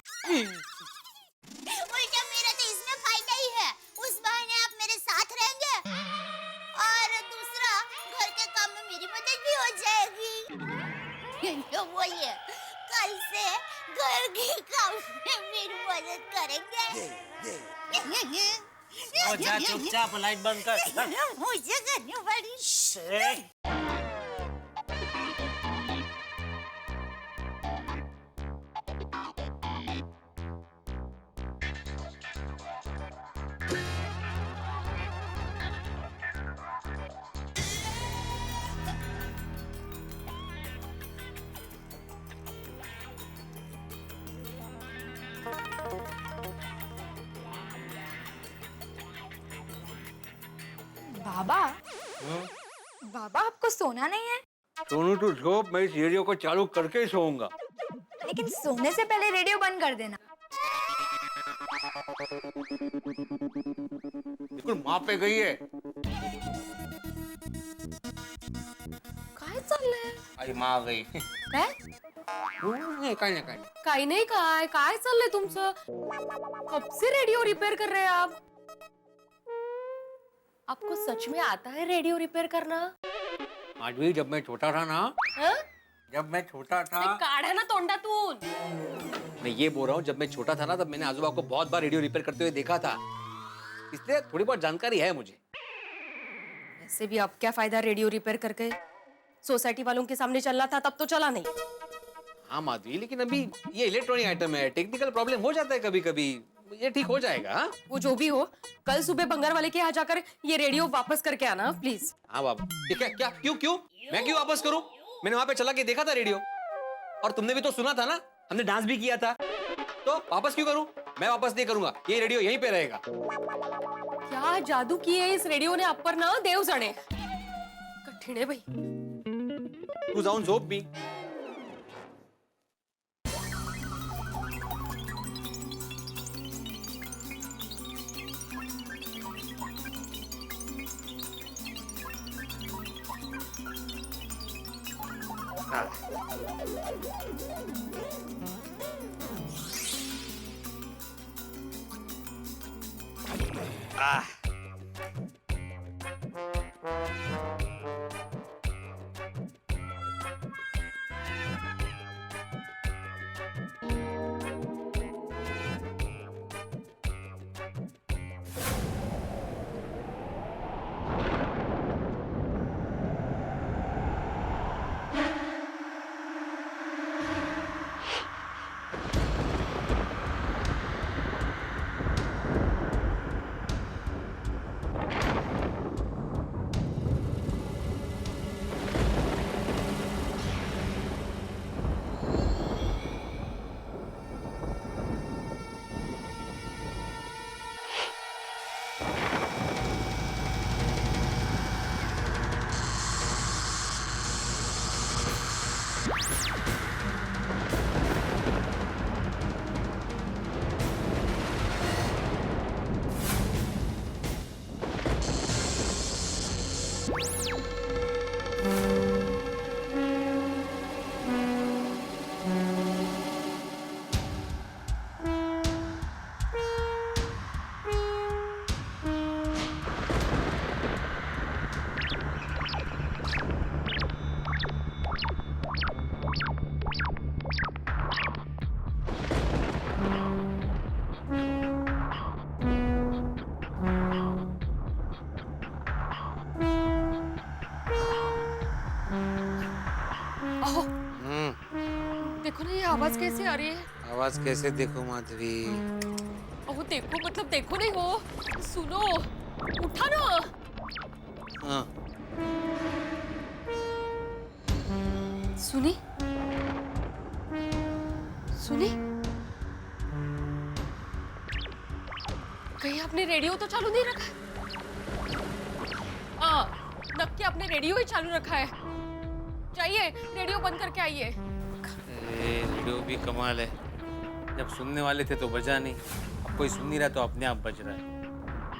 उल्टा मेरा तो इसमें फायदा ही है। उस बहाने आप मेरे साथ रहेंगे और दूसरा घर के काम में मेरी मदद भी हो जाएगी। तो बोलिए, कल से घर के काम में मेरी मदद करेंगे। ओ जा चुपचाप लाइट बंद कर। मुझे करनी पड़ी। बाबा बाबा आपको सोना नहीं है? सोनू तू झोप, मैं इस रेडियो को चालू करके ही सोऊंगा। लेकिन सोने से पहले रेडियो बंद कर देना। बिल्कुल माँ पे गई है। काय चाललंय? आई माँ आ गई। काय? नहीं, काही नाही, काही नाही। काही नाही, काय चाललंय तुमचं? कब से रेडियो रिपेयर कर रहे हैं आप? आपको सच में आता है रेडियो रिपेयर करना? माधवी, जब मैं छोटा था ना, हाँ? जब मैं छोटा था, काढा ना तोंडातून। मैं ये बोल रहा हूँ, जब मैं छोटा था ना, तब मैंने आजोबा को बहुत बार रेडियो रिपेयर करते हुए देखा था, इसलिए थोड़ी बहुत जानकारी है मुझे। वैसे भी अब क्या फायदा रेडियो रिपेयर करके? सोसाइटी वालों के सामने चलना था तब तो चला नहीं। हाँ माधवी, लेकिन अभी ये इलेक्ट्रॉनिक आइटम है, टेक्निकल प्रॉब्लम हो जाता है कभी कभी, ये ठीक हो जाएगा। हाँ? वो जो भी हो, कल सुबह बंगार वाले के यहाँ जाकर ये रेडियो वापस करके आना प्लीज। हाँ बाबा। क्या क्या क्यों मैं क्यों वापस करूं? मैंने वहां पे चला के देखा था रेडियो, और तुमने भी तो सुना था ना, हमने डांस भी किया था, तो वापस क्यों करूं? मैं वापस नहीं करूंगा, ये रेडियो यहीं पे रहेगा। क्या जादू किए इस रेडियो ने आप पर ना, देव जाने। कठिन है भाई। तू जाऊन झोप भी। देखो ना ये आवाज कैसे आ रही है? आवाज कैसे देखो माधवी? ओह देखो, मतलब देखो नहीं हो, सुनो, उठा ना। हाँ। सुनी? सुनी? कहीं आपने रेडियो तो चालू नहीं रखा? रख के अपने रेडियो ही चालू रखा है। जाइए रेडियो बंद करके आइए। रेडियो भी कमाल है, जब सुनने वाले थे तो बजा नहीं, अब कोई सुन नहीं रहा तो अपने आप बज रहा है।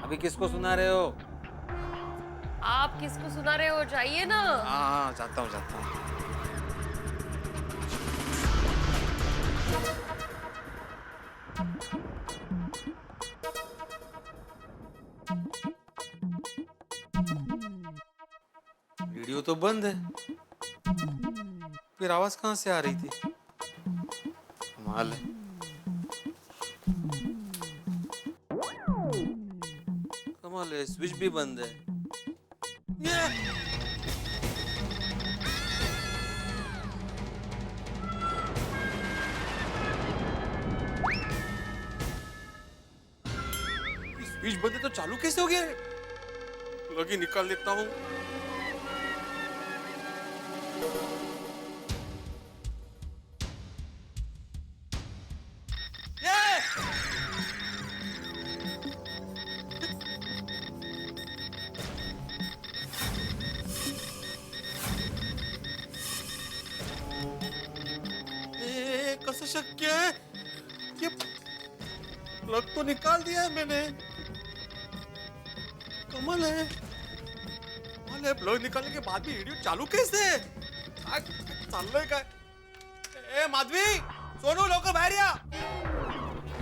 अभी किसको सुना रहे हो? आप किसको सुना रहे हो? जाइए ना। हाँ जाता हूँ जाता हूँ। रेडियो तो बंद है, फिर आवाज कहाँ से आ रही थी? कमाल है। कमाल है, स्विच भी बंद है। ये स्विच बंद है तो चालू कैसे हो गया? प्लग ही निकाल देता हूँ। कैसे शक्य है? ये प्लग तो निकाल दिया है मैंने। कमाल है, कमाल है, प्लग निकालने के बाद भी रेडियो चालू कैसे है? चाललंय काय? ए माधवी, सोनू लवकर बाहेर या।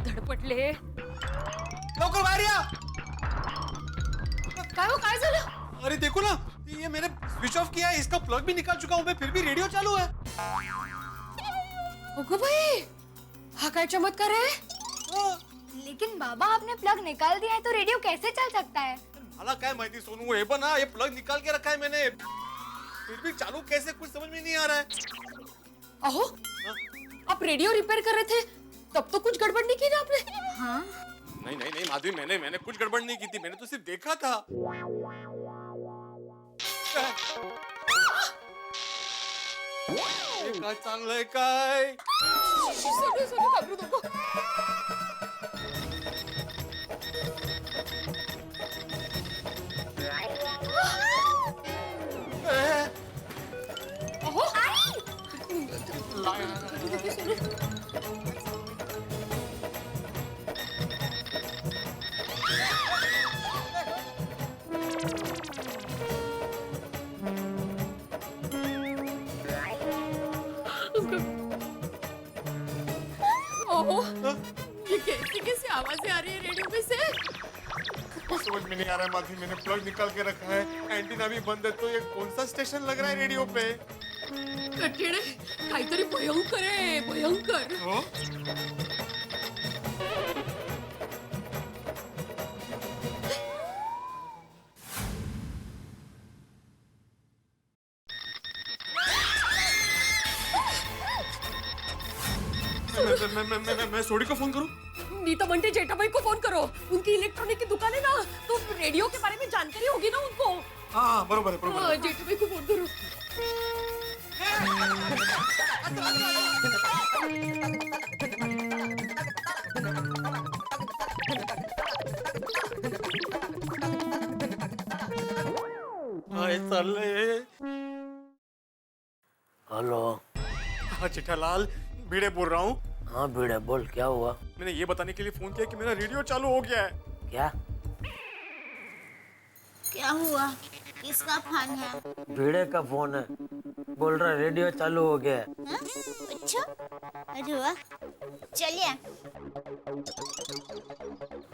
धडपडले, लवकर बाहेर या। काय झालं? अरे देखो ना, ये मैंने स्विच ऑफ किया है, इसका प्लग भी निकाल चुका हूँ मैं, फिर भी रेडियो चालू है। ओगो भाई, हाँ क्या चमत्कार है? लेकिन बाबा आपने प्लग निकाल दिया है तो रेडियो कैसे चल सकता है? मला काय माहिती सोनू, हे पण ना, ये प्लग निकाल के रखा है मैंने, फिर भी चालू कैसे कुछ समझ में नहीं आ रहा है। अहो, आप रेडियो रिपेयर कर रहे थे, तब तो कुछ गड़बड़ नहीं की ना आपने? हाँ। नहीं नहीं नहीं माधवी, मैंने कुछ गड़बड़ नहीं की थी, मैंने तो सिर्फ देखा था। ये काय चाललंय काय? सोनू घाबरू नको। अहो, ओहो, ये कैसी आवाजें आ रही है रेडियो में से? समझ में नहीं आ रहा है माधवी, मैंने प्लग निकाल के रखा है, एंटीना भी बंद है, तो ये कौन सा स्टेशन लग रहा है रेडियो पे? कठीण आहे, काहीतरी भयंकर आहे, भयंकर। मैं सोडी को फोन करूं? नीता म्हणते जेठाबाई को फोन करो, उनकी इलेक्ट्रॉनिक की दुकान है ना, तो रेडियो के बारे में जानकारी होगी ना उनको। हाँ बरोबर है, बरोबर है। जेठाबाई को फोन करो। काय चाललंय? हेलो। हाँ जेठालाल, भिड़े बोल रहा हूँ। हाँ भिड़े बोल, क्या हुआ? मैंने ये बताने के लिए फोन किया कि मेरा रेडियो चालू हो गया है। क्या? क्या हुआ? किसका फोन है? भिड़े का फोन है, बोल रहा रेडियो चालू हो गया है। हाँ? अच्छा, अरे वाह, चलिए।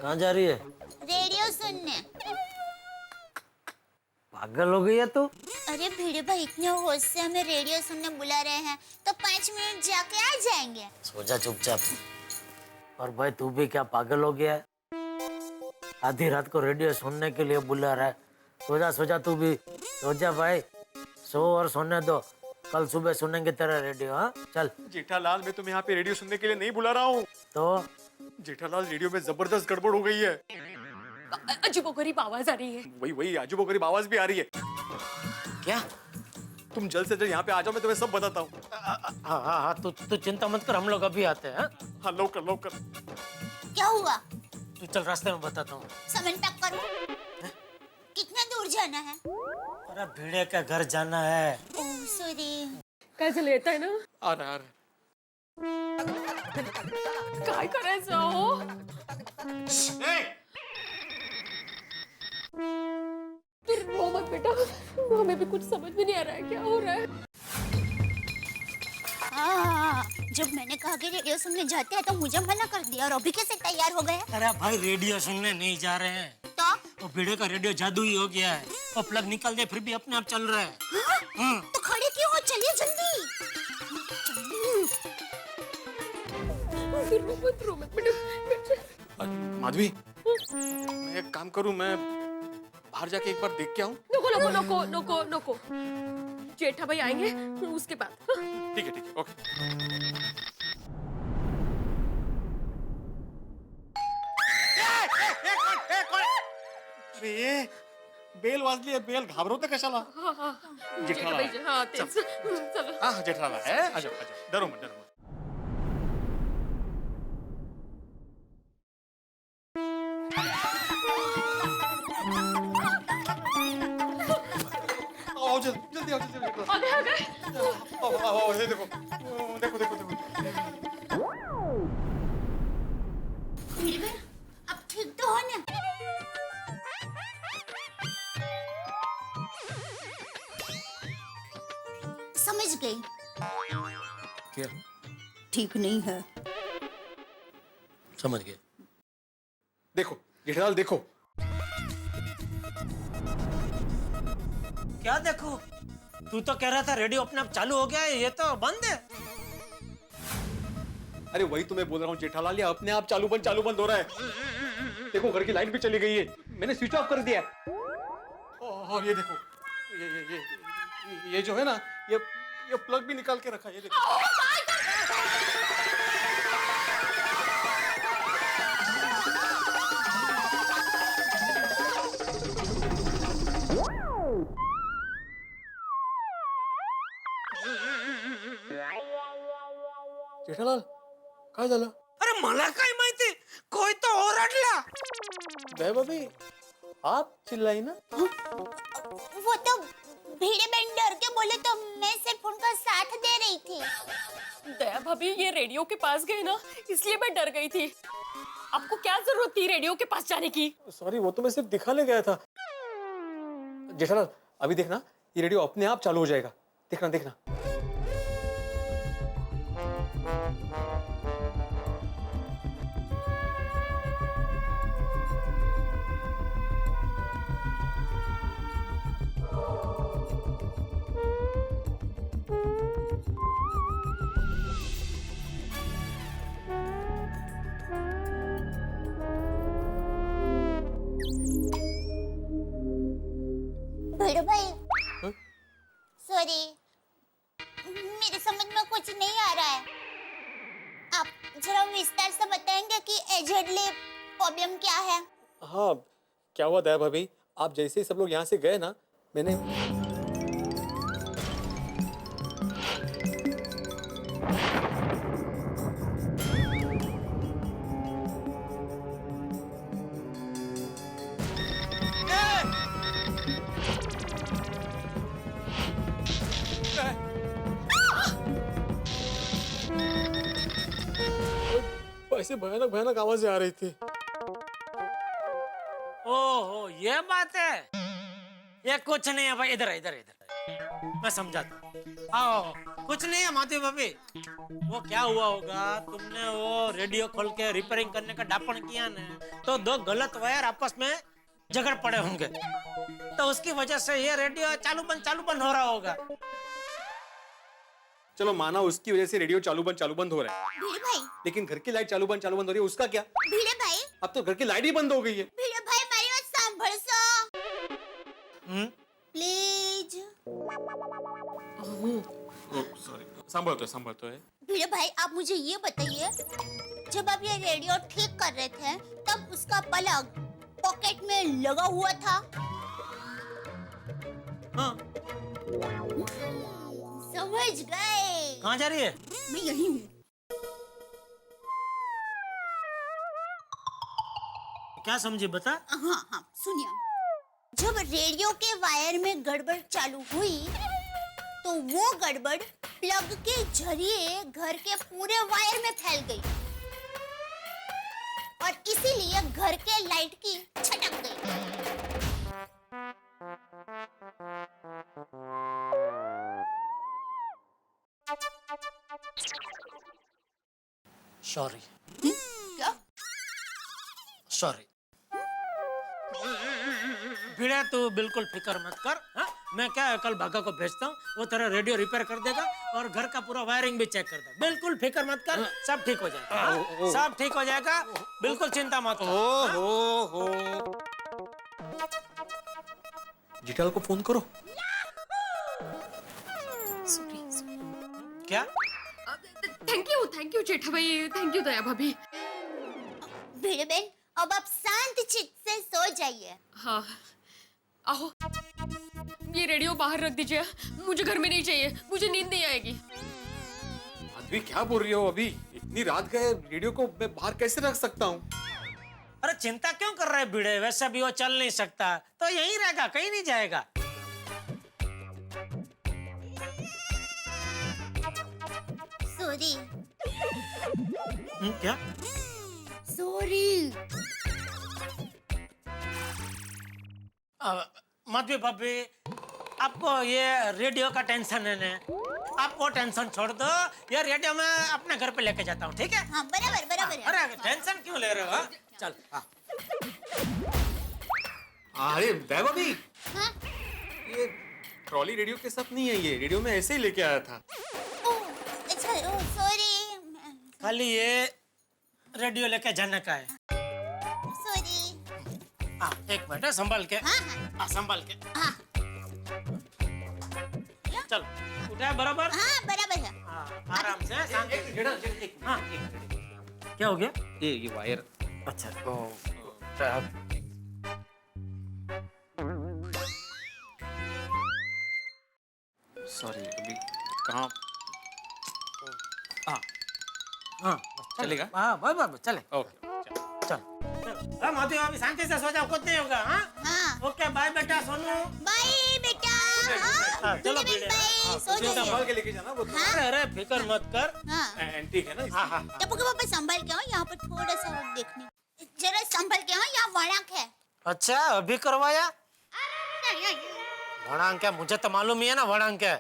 कहाँ जा रही है? रेडियो सुनने। पागल हो गई है तू? अरे भिड़े भाई इतने होश से हमें रेडियो सुनने बुला रहे हैं, तो 5 मिनट जाके आ जाएंगे। सो जा चुपचाप। और भाई तू भी क्या पागल हो गया है? आधी रात को रेडियो सुनने के लिए बुला रहा है। सो जा तू भी, सो जा भाई, सो और सोने दो, कल सुबह सुनेंगे तेरा रेडियो। हाँ चल। जेठालाल, मैं तुम्हें यहाँ पे रेडियो सुनने के लिए नहीं बुला रहा हूँ। तो जेठालाल, रेडियो में जबरदस्त गड़बड़ हो गई है। अजीबोगरीब आवाज आ रही है। वही अजीबोगरीब आवाज भी आ रही है। क्या? तुम जल्द से जल्द यहाँ पे आ जाओ, मैं तुम्हें सब बताता हूँ। हाँ तू चिंता मत कर, हम लोग अभी आते हैं। हाँ लवकर। क्या हुआ? तू चल, रास्ते में बताता हूँ। सामान पैक करो। कितने दूर दूर जाना है? अरे भिड़े का घर जाना है। Oh sorry. कैसे लेता है ना? आ रहा है। काय करायचं हो? फिर रो मत बेटा, हमें भी कुछ समझ में नहीं आ रहा है क्या हो रहा है। हाँ, जब मैंने कहा कि रेडियो सुनने जाते हैं तो मुझे मना कर दिया और अभी कैसे तैयार हो गए? अरे भाई रेडियो सुनने नहीं जा रहे हैं तो भिड़े का रेडियो जादू ही हो गया है। और प्लग निकल दे फिर भी अपने आप चल रहा है। तो खड़े क्यों हो? चलिए जल्दी। फिर रो मत बेटा। माधवी, मैं एक काम करूं, मैं बाहर जाके एक बार देख के आऊं? नको नको नको नको नको, जेठा भाई आएंगे उसके बाद। ठीक है, ओके। अरे ये बेल वाजली आहे, बेल घाबरवते कशाला? जेठा भाई, हाँ तेच, चलो। हाँ जेठालाल आहे, आजो डरो मत। आओ जल्दी आओ जल्दी। आ गए। आओ ये देखो। अब ठीक तो हो ना? समझ गई। क्या? ठीक नहीं है। समझ गए। देखो जेठालाल, देखो। क्या देखो? तू तो कह रहा था रेडियो अपने आप चालू हो गया है, ये तो बंद है। अरे वही तो मैं बोल रहा हूँ जेठालाल, ये अपने आप चालू बंद हो रहा है। देखो घर की लाइट भी चली गई है, मैंने स्विच ऑफ कर दिया। और ये देखो, ये जो है ना, ये प्लग भी निकाल के रखा है, ये देखो। जेठालाल, काय झालं? अरे मला काय माहिती, कोई तो ओरडला। दयाभाभी, आप चिल्लाई ना? वो तो भीड़े बहन डर के बोले तो मैं सिर्फ उनका साथ दे रही थी। दया भाभी ये रेडियो के पास गए ना, इसलिए मैं डर गई थी। आपको क्या जरूरत थी रेडियो के पास जाने की? सॉरी, वो तो मैं सिर्फ दिखाने गया था। जेठालाल, अभी देखना, ये रेडियो अपने आप चालू हो जाएगा। देखना। भीड़े भाई, सॉरी, मेरे समझ में कुछ नहीं आ रहा है। आप जरा विस्तार से बताएंगे कि एजेडली प्रॉब्लम क्या है? हाँ, क्या हुआ दयाभाभी, आप जैसे ही सब लोग यहाँ से गए ना, मैंने ऐसे भयानक आवाजें आ रही थी। ओहो, ये बात है। ये कुछ नहीं है भाई, इधर मैं समझाता। आओ, कुछ नहीं है माधवी भाभी। वो क्या हुआ होगा, तुमने वो रेडियो खोल के रिपेयरिंग करने का डापण किया ना, तो दो गलत वायर आपस में झगड़ पड़े होंगे, तो उसकी वजह से ये रेडियो चालू बंद हो रहा होगा। चलो माना उसकी वजह से रेडियो चालू बंद हो रहा है, भीड़े भाई, लेकिन घर की लाइट चालू बंद हो रही है, उसका क्या? भीड़े भाई, अब तो घर की लाइट ही बंद हो गई है। भीड़े भाई मेरी बात सांभळ सा प्लीज। सॉरी, संभलतो है। भीड़े भाई, आप मुझे ये बताइए, जब आप ये रेडियो ठीक कर रहे थे तब उसका प्लग पॉकेट में लगा हुआ था? हाँ। समझ गए। कहाँ जा रही है? मैं यही हूँ। क्या समझी बता? हाँ, सुनिए, जब रेडियो के वायर में गड़बड़ चालू हुई तो वो गड़बड़ प्लग के जरिए घर के पूरे वायर में फैल गई और इसीलिए घर के लाइट की छटक गई। सॉरी क्या? सॉरी भिड़े तू बिल्कुल फिक्र मत कर। हाँ? मैं क्या कल भागा को भेजता हूँ, वो तेरा रेडियो रिपेयर कर देगा और घर का पूरा वायरिंग भी चेक कर देगा। बिल्कुल फिक्र मत कर, सब ठीक हो जाएगा। हाँ? सब ठीक हो जाएगा, बिल्कुल चिंता मत कर। हो जिठाल को फोन करो। क्या? थैंक यू जेठा भाई, थैंक यू दया भाभी। भिड़े बहन, अब आप शांत चित्त से सो जाइए। हाँ, आओ ये रेडियो बाहर रख दीजिए, मुझे घर में नहीं चाहिए, मुझे नींद नहीं आएगी। माधवी क्या बोल रही हो? अभी इतनी रात गए, रेडियो को मैं बाहर कैसे रख सकता हूँ? अरे चिंता क्यों कर रहे भिड़े? वैसे भी वो चल नहीं सकता तो यहीं रहेगा, कहीं नहीं जाएगा। सॉरी। क्या? सॉरी। माधवी भाभी, आपको ये रेडियो का टेंशन है ना? आप वो टेंशन छोड़ दो, ये रेडियो मैं अपने घर पे लेके जाता हूँ, ठीक है? हाँ, बराबर बराबर। अरे टेंशन क्यों ले रहे हो? चल। अरे दया भाभी, हाँ? ये ट्रॉली रेडियो के साथ नहीं है, ये रेडियो में ऐसे ही लेके आया था। अच्छा, सॉरी। खाली ये रेडियो लेके जाने का है। सॉरी। एक मिनट संभाल के। हाँ, संभाल के। हाँ। चल उठा बराबर। हाँ, बराबर है। आराम से शांति। हाँ, क्या हो गया? ये वायर। अच्छा। सॉरी, अभी कहाँ? हाँ चलेगा? हाँ बस चले। ओके चल। हाँ माधवी अभी शांति से सो जाओ, कुछ नहीं होगा। हाँ हाँ। ओके बाय बेटा सोनू। बाय बेटा। हाँ, चलो भिड़े भिड़े। भाई, सो जाइए। संभाल के लेके जाना वो। हाँ। अरे फिक्र मत कर। हाँ। एंटीक है ना। हाँ हाँ। टप्पू के पापा संभाल के आओ, यहाँ पर थोड़ा सा और देखने। जरा संभाल के आओ, यहाँ वड़ाक है। अच्छा अभी करवाया? वड़ांक है, मुझे तो मालूम ही है ना वड़ांक है।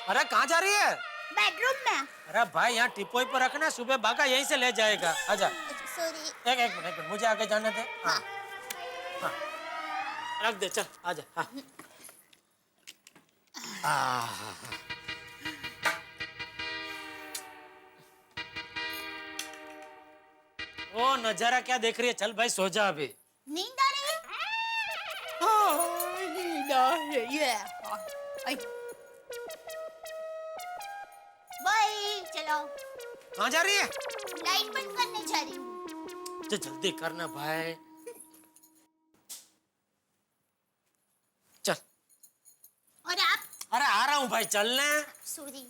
अरे कहाँ जा रही है? बेडरूम में। अरे भाई यहाँ टिपोई पर रखना, सुबह भागा यहीं से ले जाएगा। आजा। सॉरी। एक मिनट मुझे आगे जाने दे। हाँ हाँ रख दे, चल आजा। हाँ ओ नजारा क्या देख रही है? चल भाई सो जा अभी। नींद आ रही है? नींद आ रही है। बाय, चलो। कहाँ जा रही है? लाइट बंद करने जा रही हूँ। तो जल्दी करना भाई। चल। और आप? अरे आ रहा हूँ भाई, चलने। सॉरी।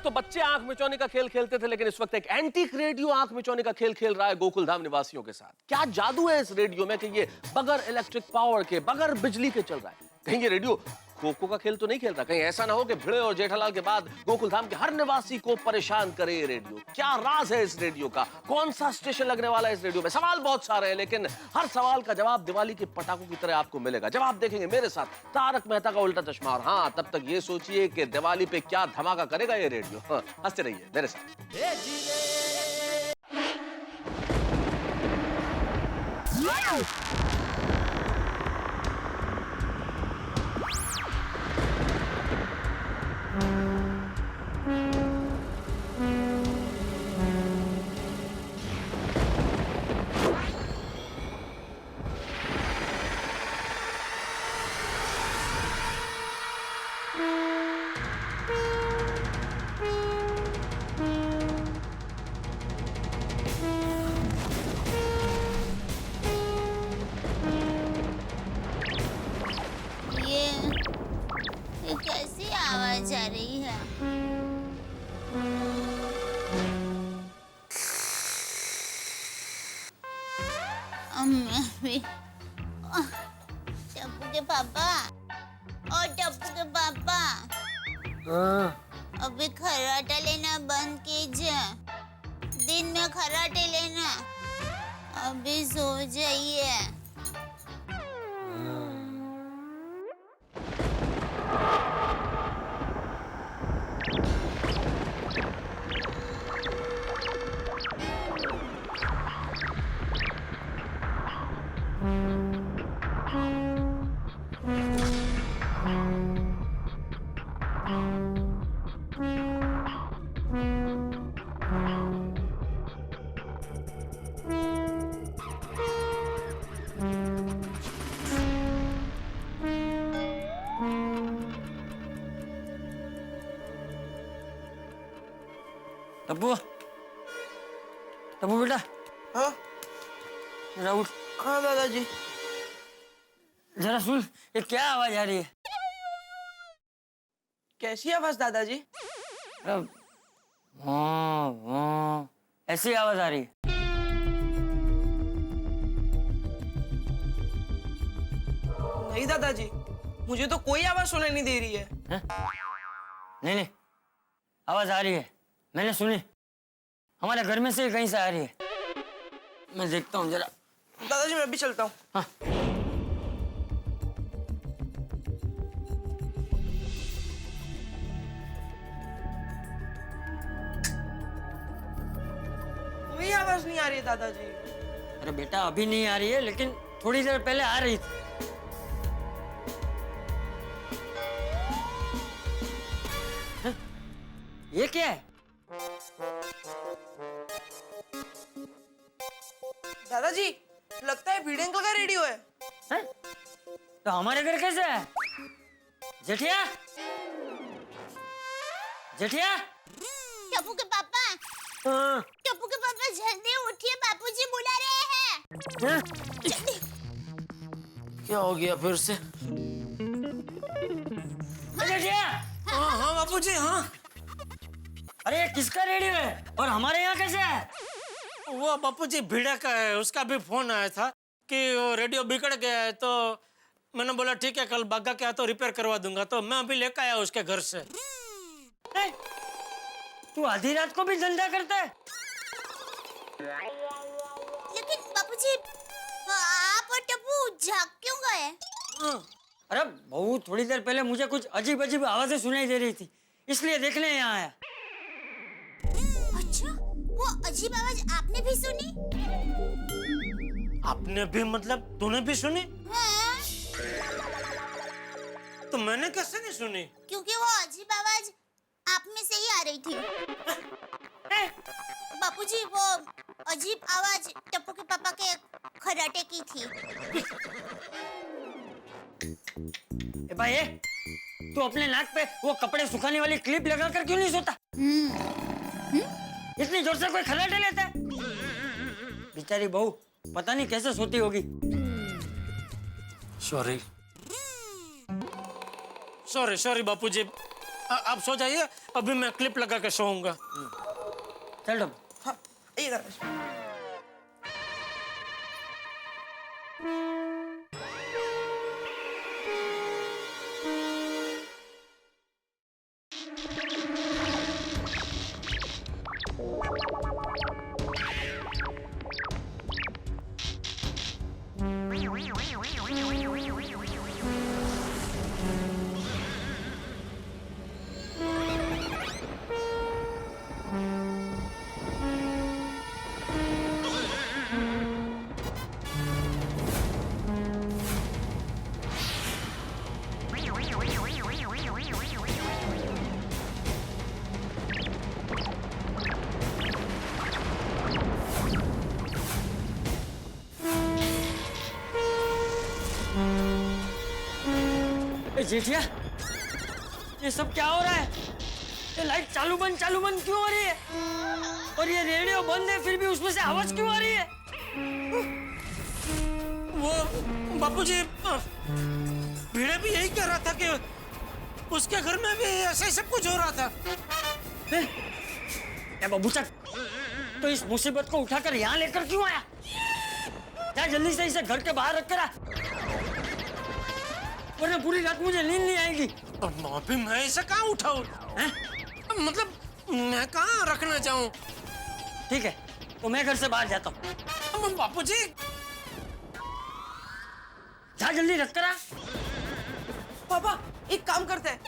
तो बच्चे आंख मिचौने का खेल खेलते थे, लेकिन इस वक्त एक एंटीक रेडियो आंख मिचौने का खेल खेल रहा है गोकुलधाम निवासियों के साथ। क्या जादू है इस रेडियो में कि ये बगैर इलेक्ट्रिक पावर के, बगैर बिजली के चल रहा है। कहीं ये रेडियो कोको का खेल तो नहीं खेल रहा? कहीं ऐसा ना हो कि भिड़े और जेठालाल के बाद गोकुल धाम के हर निवासी को परेशान करे ये रेडियो। क्या राज है इस रेडियो का? कौन सा स्टेशन लगने वाला है इस रेडियो में? सवाल बहुत सारे हैं, लेकिन हर सवाल का जवाब दिवाली के पटाखों की तरह आपको मिलेगा। जवाब देखेंगे मेरे साथ, तारक मेहता का उल्टा चश्मा। और हाँ, तब तक ये सोचिए कि दिवाली पे क्या धमाका करेगा ये रेडियो। हाँ, हंसते रहिए मेरे साथ। ये कैसी आवाज आ रही है? मैं भी टप्पू के पापा, और टप्पू के पापा, अभी खर्राटा लेना बंद कीजिए। दिन में खर्राटे लेना, अभी सो जाइए। टप्पू, टप्पू बेटा। हाँ जरा उठ। हाँ दादाजी। जरा सुन, ये क्या आवाज आ रही है? कैसी आवाज दादाजी? ऐसी आवाज आ रही है। नहीं दादाजी, मुझे तो कोई आवाज सुनाई नहीं दे रही है। नहीं नहीं, आवाज आ रही है, मैंने सुनी। हमारे घर में से कहीं से आ रही है। मैं देखता हूँ जरा। दादाजी मैं भी चलता हूँ। हाँ। कोई आवाज नहीं आ रही है दादाजी। अरे बेटा, अभी नहीं आ रही है, लेकिन थोड़ी देर पहले आ रही थी। ये क्या है? दादाजी, लगता है भिड़े अंकल का रेडियो है। तो हमारे घर कैसे है? जेठिया, जेठिया। टप्पू के पापा, टप्पू के पापा जल्दी उठिए, बापूजी बुला रहे हैं। जल्दी। क्या हो गया फिर से? जेठिया। हाँ हाँ बापूजी, हाँ। अरे किसका रेडियो है और हमारे यहाँ कैसे है? वो बापूजी भिड़े का है। उसका भी फोन आया था कि वो रेडियो बिगड़ गया है, तो मैंने बोला ठीक है, कल बागा के तो रिपेयर करवा दूंगा। तो मैं अभी लेकर आया उसके घर से। तू आधी रात को भी धंधा करता है? लेकिन बापूजी, आप और टप्पू जाग क्यों गए? अरे बहू, थोड़ी देर पहले मुझे कुछ अजीब अजीब आवाजें सुनाई दे रही थी, इसलिए देखने यहाँ आया। अच्छा, वो अजीब आवाज आपने भी सुनी? आपने भी मतलब तूने भी सुनी? हाँ। तो मैंने कैसे नहीं सुनी? क्योंकि वो अजीब आवाज आप में से ही आ रही थी। बापूजी, वो अजीब आवाज टप्पू के पापा के खर्राटे की थी। ए भाई, तू अपने नाक पे वो कपड़े सुखाने वाली क्लिप लगाकर क्यों नहीं सोता? इतनी जोर से कोई खर्राटे लेता है? बेचारी बहू पता नहीं कैसे सोती होगी। सॉरी सॉरी सॉरी बापूजी, आप सो जाइए, अभी मैं क्लिप लगा के सोऊंगा। चल हाँ, आइए दादाजी। जेठिया, ये सब क्या हो रहा है? ये लाइट चालू बंद क्यों हो रही है? और ये रेडियो बंद है फिर भी उसमें से आवाज क्यों आ रही है? वो बापूजी, भिड़े भी यही कह रहा था कि उसके घर में भी ऐसा ही सब कुछ हो रहा था। बाबूचक, तो इस मुसीबत को उठाकर यहाँ लेकर क्यों आया? जा जल्दी से इसे घर के बाहर रख कर आ, वरना पूरी रात मुझे नींद नहीं आएगी। अभी मैं इसे कहाँ उठाऊं? मतलब मैं कहाँ रखना चाहूँ? ठीक है, तो मैं घर से बाहर जाता हूँ। बापूजी, जा जल्दी रख कर आ। पापा, एक काम करते हैं,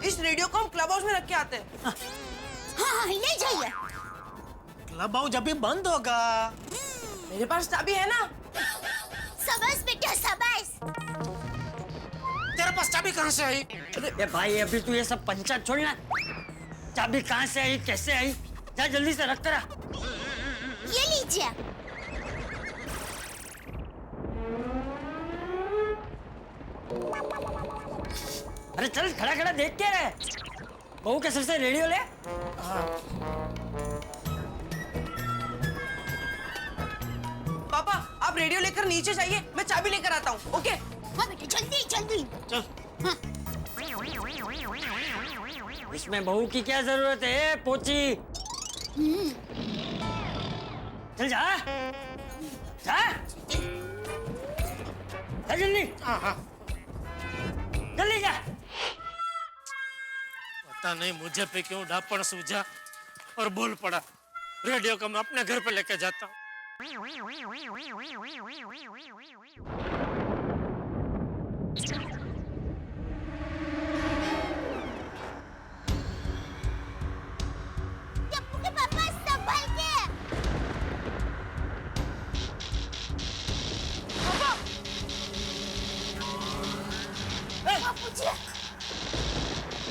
इस रेडियो को हम क्लब हाउस में रख के आते हैं। हाँ, ले जाइए। क्लब हाउस जब भी बंद होगा। मेरे पास चाबी है ना। शाबाश बेटा, शाबाश। तेरे पास चाबी कहाँ से आई? अरे भाई, अभी तू ये सब पंचायत छोड़ना। चाबी कहाँ से आई, कैसे आई? जा जल्दी से रख कर आ। ये लीजिए। अरे चल, खड़ा खड़ा देख के रहे। बहू के सिर से रेडियो ले। पापा, आप रेडियो लेकर नीचे जाइए, मैं चाबी लेकर आता हूँ। ओके? हाँ बेटा, जल्दी जल्दी। चल। हाँ। इसमें बहू की क्या जरूरत है, पोची? चल जा, जा, जा जल्दी। जल्दी जा। पता नहीं मुझे पे क्यों ढापण सूझा और बोल पड़ा। रेडियो को मैं अपने घर पे लेके जाता हूँ। टप्पू के पापा, संभाल के। पापा, बापूजी,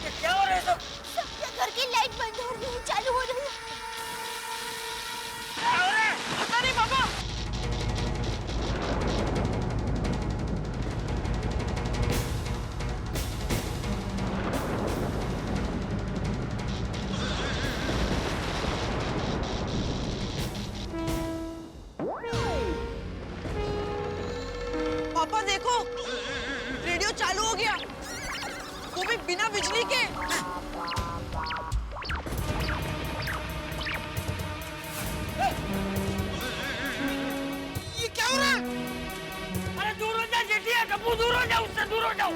ये क्या हो रहा है सब? सबके घर की लाइट बंद हो रही है, चालू हो रही है। पता नहीं पापा। पापा देखो, रेडियो चालू हो गया, वो भी बिना बिजली के। ये क्या हो रहा है? अरे दूर हो जा जेठिया, टप्पू दूर हो जाओ, उससे दूर हो जाओ।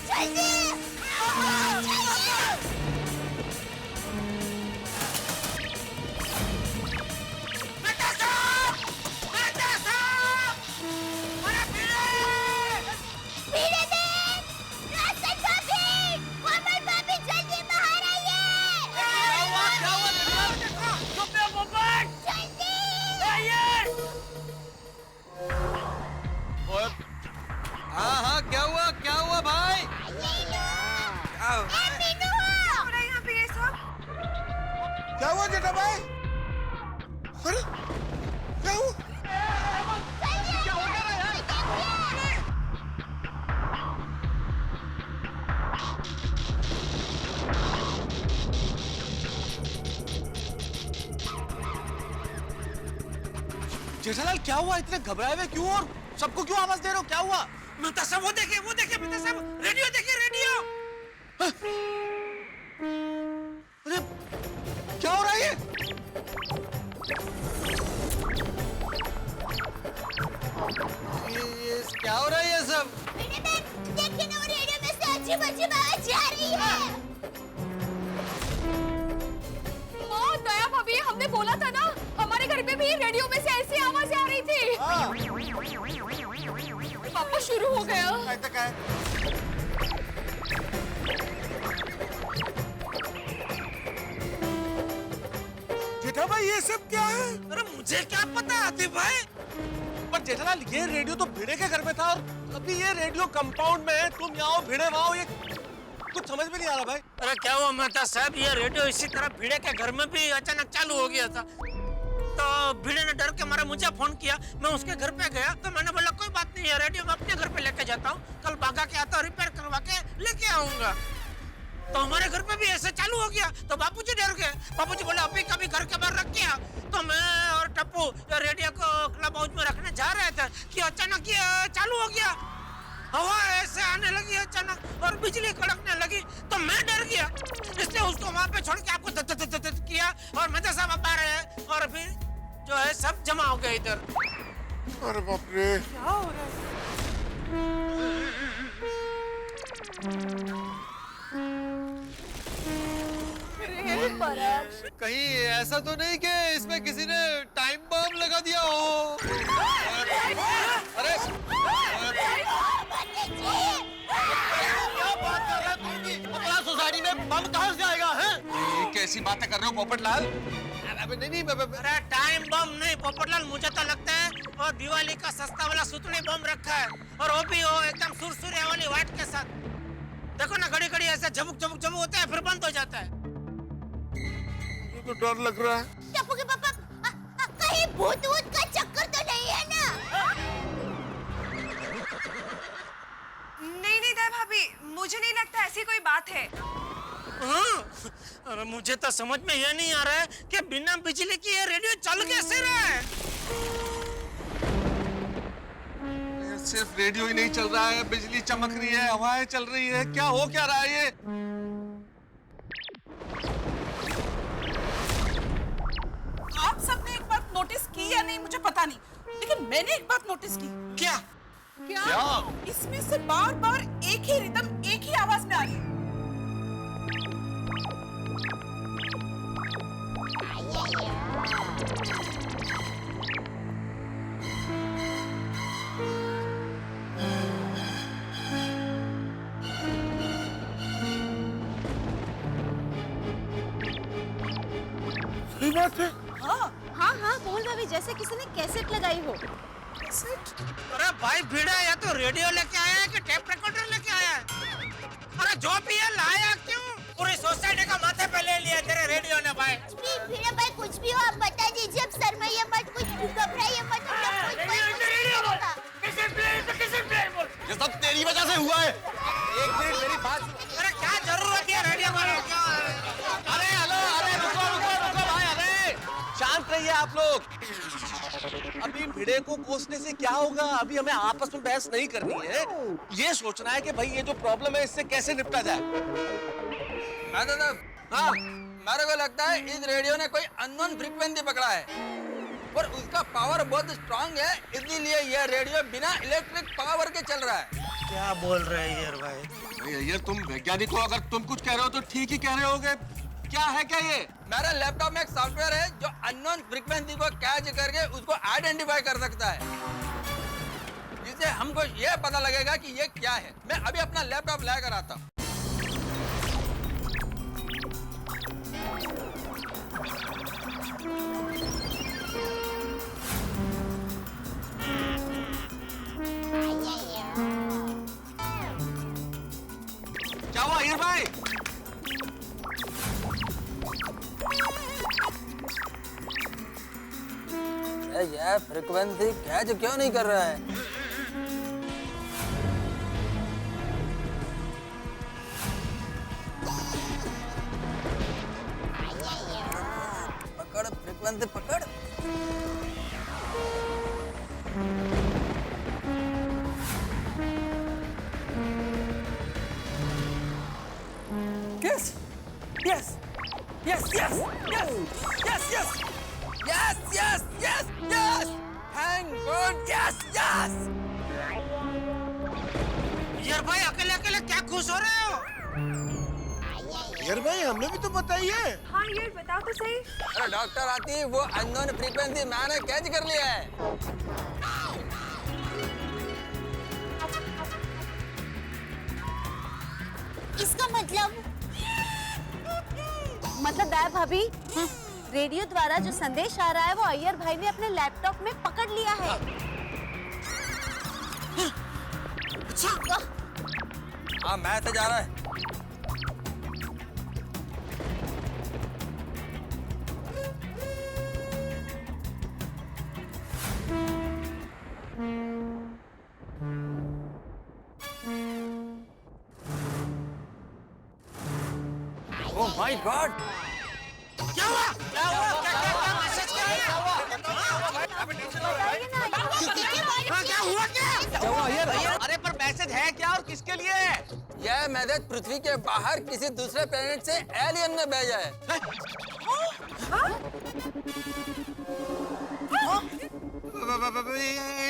जल्दी। हाँ हाँ, क्या हुआ भाई? क्या हुआ जेठा भाई? अरे क्या हुआ? जेठालाल, क्या हुआ? इतने घबराए हुए क्यों और सबको क्यों आवाज दे रहे हो? क्या हुआ? मेहता साहब, वो देखिए मेहता साहब, रेडियो देखिए, रेडियो। अरे क्या हो रहा है ये? क्या हो रहा है ये सब? देखिए ना, वो रेडियो में से अजीब-अजीब आवाज आ रही है। दया भाभी, हमने बोला था ना, हमारे घर में भी रेडियो में से ऐसी आवाज आ रही थी। पापा, शुरू हो गया। जेठा भाई, ये सब क्या है? अरे मुझे क्या पता आतिफ भाई। पर जेठालाल, ये रेडियो तो भिड़े के घर में था और अभी ये रेडियो कंपाउंड में है। तुम यहाँ हो, भिड़े वहाँ हो, ये कुछ समझ में नहीं आ रहा भाई। अरे क्या हुआ मेहता साहब, ये रेडियो इसी तरह भिड़े के घर में भी अचानक चालू हो गया था। तो भिड़े ने डर के मारे मुझे फोन किया। मैं उसके घर पे गया तो मैंने बोला कोई बात नहीं है, रेडियो मैं अपने घर पे लेके जाता हूँ, कल भागा के आता हूँ, रिपेयर करवा के लेके आऊंगा। तो हमारे घर पे भी ऐसे चालू हो गया तो बापूजी डर गए। बापूजी बोले अभी कभी घर के बाहर रख गया। तो मैं और टप्पू रेडियो को क्लब हाउस में रखने जा रहे थे कि अचानक ये चालू हो गया, हवा ऐसे आने लगी अचानक और बिजली कड़कने लगी तो मैं डर गया, इसलिए उसको वहां पे छोड़ के आपको किया और मजा साहब अब आ रहे हैं और फिर जो है सब जमा हो गए इधर। अरे बाप रे, क्या हो रहा है? कहीं ऐसा तो नहीं कि इसमें किसी ने टाइम बम लगा दिया हो? अरे क्या बात कर रहे हो तुम? अपना सोसाइटी में बम कहाँ से आएगा? हैं? कैसी बातें कर रहे हो पोपटलाल? नहीं, अरे टाइम बम नहीं पोपटलाल, मुझे तो लगता है और दिवाली का सस्ता वाला सुतली बम रखा है और वो भी वो एकदम सुरसुरे वाली वाट के साथ। देखो ना घड़ी घड़ी ऐसे झमुक झमुक झमुक होता है फिर बंद हो जाता है। मुझे तो डर लग रहा है। टप्पू के पापा कहीं भूत वूत का चक्कर तो नहीं है ना? नहीं दया भाभी, मुझे नहीं लगता ऐसी कोई बात है। हाँ? अरे मुझे तो समझ में ये नहीं आ रहा है कि बिना बिजली की ये रेडियो चल कैसे रहा है। सिर्फ रेडियो ही नहीं चल रहा है, बिजली चमक रही है, हवाएं चल रही है, क्या हो क्या रहा है ये? आप सबने एक बात नोटिस की या नहीं मुझे पता नहीं, लेकिन मैंने एक बात नोटिस की। क्या? इसमें से बार बार एक ही रिदम एक ही आवाज में आ रही है। सही बात है। हाँ बोल भाभी, जैसे किसी ने कैसेट लगाई हो। अरे भाई भिड़ा या तो रेडियो लेके आया है कि टेप रिकॉर्डर लेके आया है? अरे जो भी है लाया क्यों? पूरी सोसाइटी का माथे पे ले लिया तेरे रेडियो ने भाई। भिड़ा भाई कुछ भी हो आप बता दीजिए, अब शर्माइए मत, कुछ घबराइए मत। ये सब तेरी वजह से हुआ है। एक मिनट मेरी बात। अरे क्या जरूरत है रेडियो को? अरे हेलो, अरे रुको भाई, अरे शांत रहिए आप लोग। अभी भिड़े को कोसने से क्या होगा? अभी हमें आपस में बहस नहीं करनी है, ये सोचना है कि भाई ये जो प्रॉब्लम है इससे कैसे निपटा जाए। हाँ, मेरे को लगता है इस रेडियो ने कोई अननोन फ्रीक्वेंसी पकड़ा है और उसका पावर बहुत स्ट्रांग है, इसीलिए यह रेडियो बिना इलेक्ट्रिक पावर के चल रहा है। क्या बोल रहे हैं यार भाई? यार तुम वैज्ञानिक हो, अगर तुम कुछ कह रहे हो तो ठीक ही कह रहे होगे। क्या है क्या ये? मेरे लैपटॉप में एक सॉफ्टवेयर है जो अननोन फ्रीक्वेंसी को कैच करके उसको आइडेंटिफाई कर सकता है, जिससे हमको ये पता लगेगा कि ये क्या है। मैं अभी अपना लैपटॉप लेकर आता हूँ। क्या हुआ हीर भाई? ये फ्रीक्वेंसी कैच क्यों नहीं कर रहा है? पकड़ फ्रीक्वेंसी पकड़। Yes, yes, yes, yes, yes, yes, yes. Yes, yes, yes, yes! Thank God, yes, yes! यार भाई अकेले अकेले क्या खुश हो रहे हो? यार भाई हमें भी तो बताइए। हाँ यार बताओ तो सही। अरे डॉक्टर आती वो अननोन फ्रीक्वेंसी मैंने कैच कर लिया है। इसका मतलब दया भाभी, रेडियो द्वारा जो संदेश आ रहा है वो अय्यर भाई ने अपने लैपटॉप में पकड़ लिया है। हाँ मैसेज आ रहा है। माय गॉड, क्या हुआ? क्या हुआ? क्या मैसेज क्या है? क्या हुआ? क्या हुआ यार? अरे पर मैसेज है क्या और किसके लिए है? यह मैसेज पृथ्वी के बाहर किसी दूसरे प्लेनेट से एलियन ने भेजा है।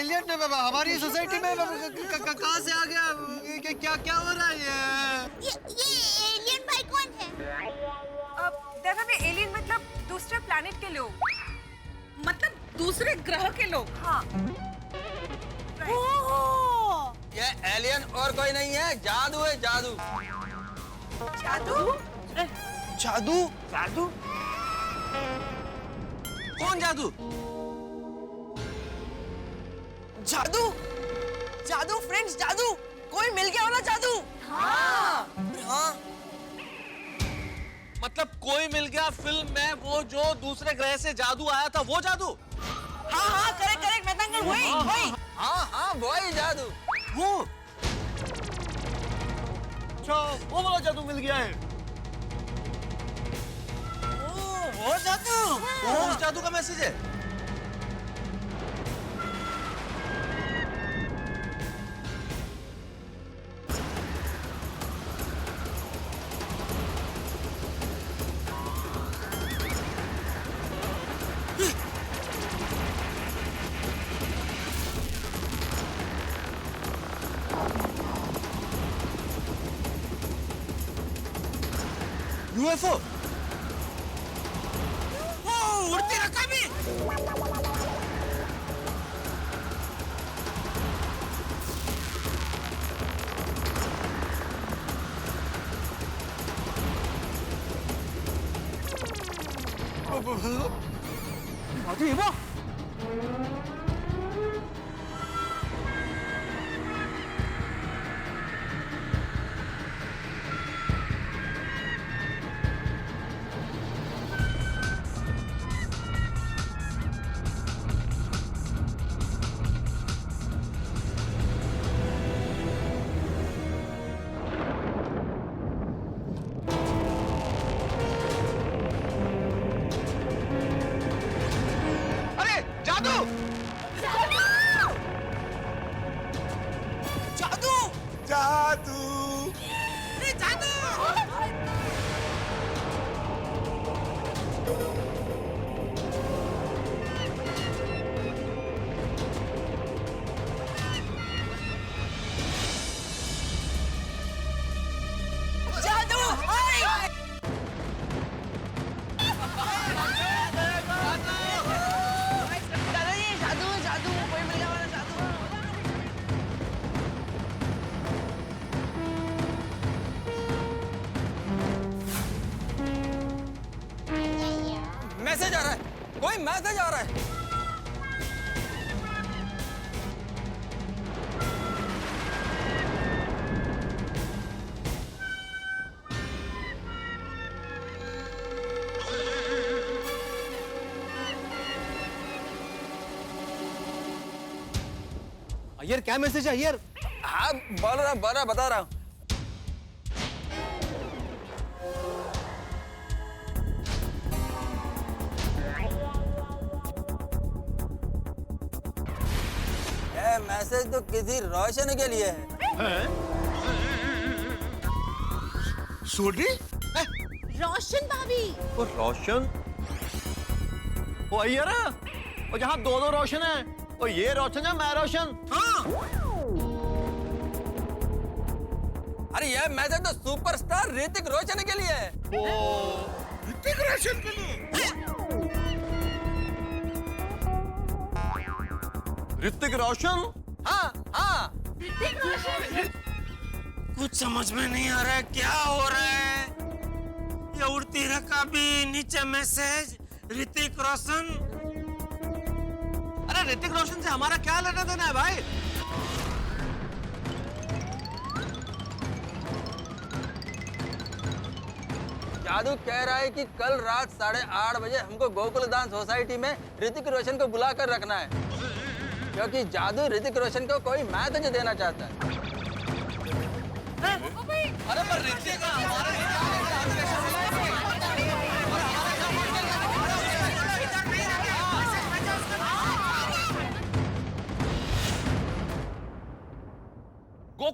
एलियन हमारी सोसाइटी में कहाँ से आ गया? क्या क्या हो रहा है ये एलियन भाई कौन है? देखा में एलियन मतलब दूसरे प्लैनेट के लोग, मतलब दूसरे ग्रह के लोग। हाँ। यह एलियन और कोई नहीं है, जादू है, जादू। जादू? जादू? जादू? कौन जादू? जादू, जादू फ्रेंड्स, जादू, कोई मिल गया वाला जादू। हाँ। हाँ। मतलब कोई मिल गया फिल्म में वो जो दूसरे ग्रह से जादू आया था, वो जादू? हाँ हाँ, करेक्ट करेक्ट, मैं अंकल वही वही। हाँ हाँ, वही जादू। वो अच्छा, वो वाला जादू मिल गया है। वो जादू, वो उस जादू का मैसेज है। UFO? उड़ती रकम ही। मैसेज आ रहा है, कोई मैसेज आ रहा है। अय्यर, क्या मैसेज है अय्यर? हाँ, बता रहा हूँ। मैसेज तो किसी रोशन के लिए है। सोडी? रोशन भाभी। वो रोशन? वो अय्यर है? वो जहाँ दो रोशन है, वो ये रोशन है, मैं रोशन। हाँ। अरे यह मैसेज तो सुपरस्टार ऋतिक रोशन के लिए है। ऋतिक रोशन के लिए? ऋतिक रोशन? हाँ हाँ। कुछ समझ में नहीं आ रहा है क्या हो रहा है। ये उड़ती रकाबी, नीचे मैसेज, ऋतिक रोशन। अरे ऋतिक रोशन से हमारा क्या लेना देना है भाई? जादू कह रहा है कि कल रात 8:30 बजे हमको गोकुल दान सोसाइटी में ऋतिक रोशन को बुला कर रखना है, क्योंकि जादू ऋतिक रोशन को कोई मैसेज देना चाहता है। अरे पर ऋतिक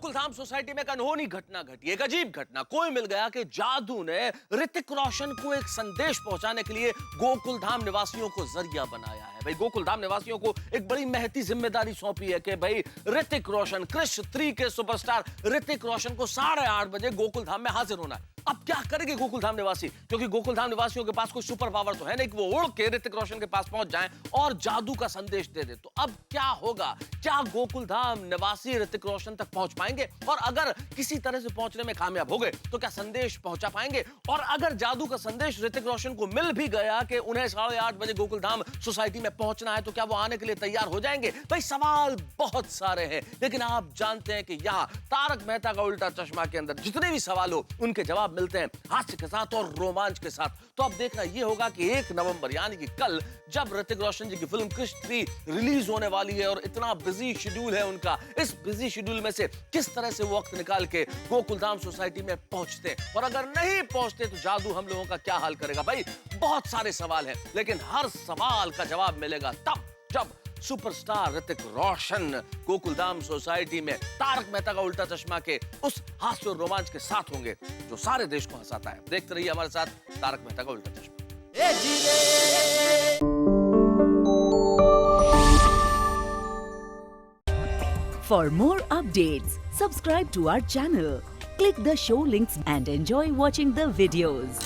गोकुलधाम सोसाइटी में एक अनहोनी घटना घटी, एक अजीब घटना। कोई मिल गया कि जादू ने ऋतिक रोशन को एक संदेश पहुंचाने के लिए गोकुलधाम निवासियों को जरिया बनाया है। भाई गोकुलधाम निवासियों को एक बड़ी महती जिम्मेदारी सौंपी है कि भाई ऋतिक रोशन, क्रिश 3 के सुपरस्टार ऋतिक रोशन को 8:30 बजे गोकुलधाम में हाजिर होना है। अब क्या करेंगे गोकुलधाम निवासी, क्योंकि गोकुलधाम निवासियों के पास कोई सुपर पावर तो है नहीं कि वो उड़ के ऋतिक रोशन के पास पहुंच जाएं और जादू का संदेश दे दे। तो अब क्या होगा? क्या गोकुलधाम निवासी ऋतिक रोशन तक पहुंच पाएंगे? और अगर किसी तरह से पहुंचने में कामयाब हो गए तो क्या संदेश पहुंचा पाएंगे? और अगर जादू का संदेश ऋतिक रोशन को मिल भी गया कि उन्हें 8:30 बजे गोकुलधाम सोसाइटी में पहुंचना है, तो क्या वो आने के लिए तैयार हो जाएंगे? भाई सवाल बहुत सारे हैं, लेकिन आप जानते हैं कि यहाँ तारक मेहता का उल्टा चश्मा के अंदर जितने भी सवाल हो उनके जवाब मिलते हैं हास्य के साथ और रोमांच के साथ। तो अब देखना यह होगा कि 1 नवंबर यानी कि कल जब ऋतिक रोशन जी की फिल्म क्रिश 3 रिलीज होने वाली है और इतना बिजी शेड्यूल है उनका, इस बिजी शेड्यूल में से किस तरह से वो वक्त निकाल के गोकुलधाम सोसाइटी में पहुंचते हैं। और अगर नहीं पहुंचते तो जादू हम लोगों का क्या हाल करेगा? भाई बहुत सारे सवाल हैं, लेकिन हर सवाल का जवाब मिलेगा तब जब सुपरस्टार ऋतिक रोशन गोकुलधाम सोसाइटी में तारक मेहता का उल्टा चश्मा के उस हास्य और रोमांच के साथ होंगे जो सारे देश को हंसाता है। देखते रहिए हमारे साथ तारक मेहता का उल्टा चश्मा। For more updates, subscribe to our channel, click the show links and enjoy watching the videos.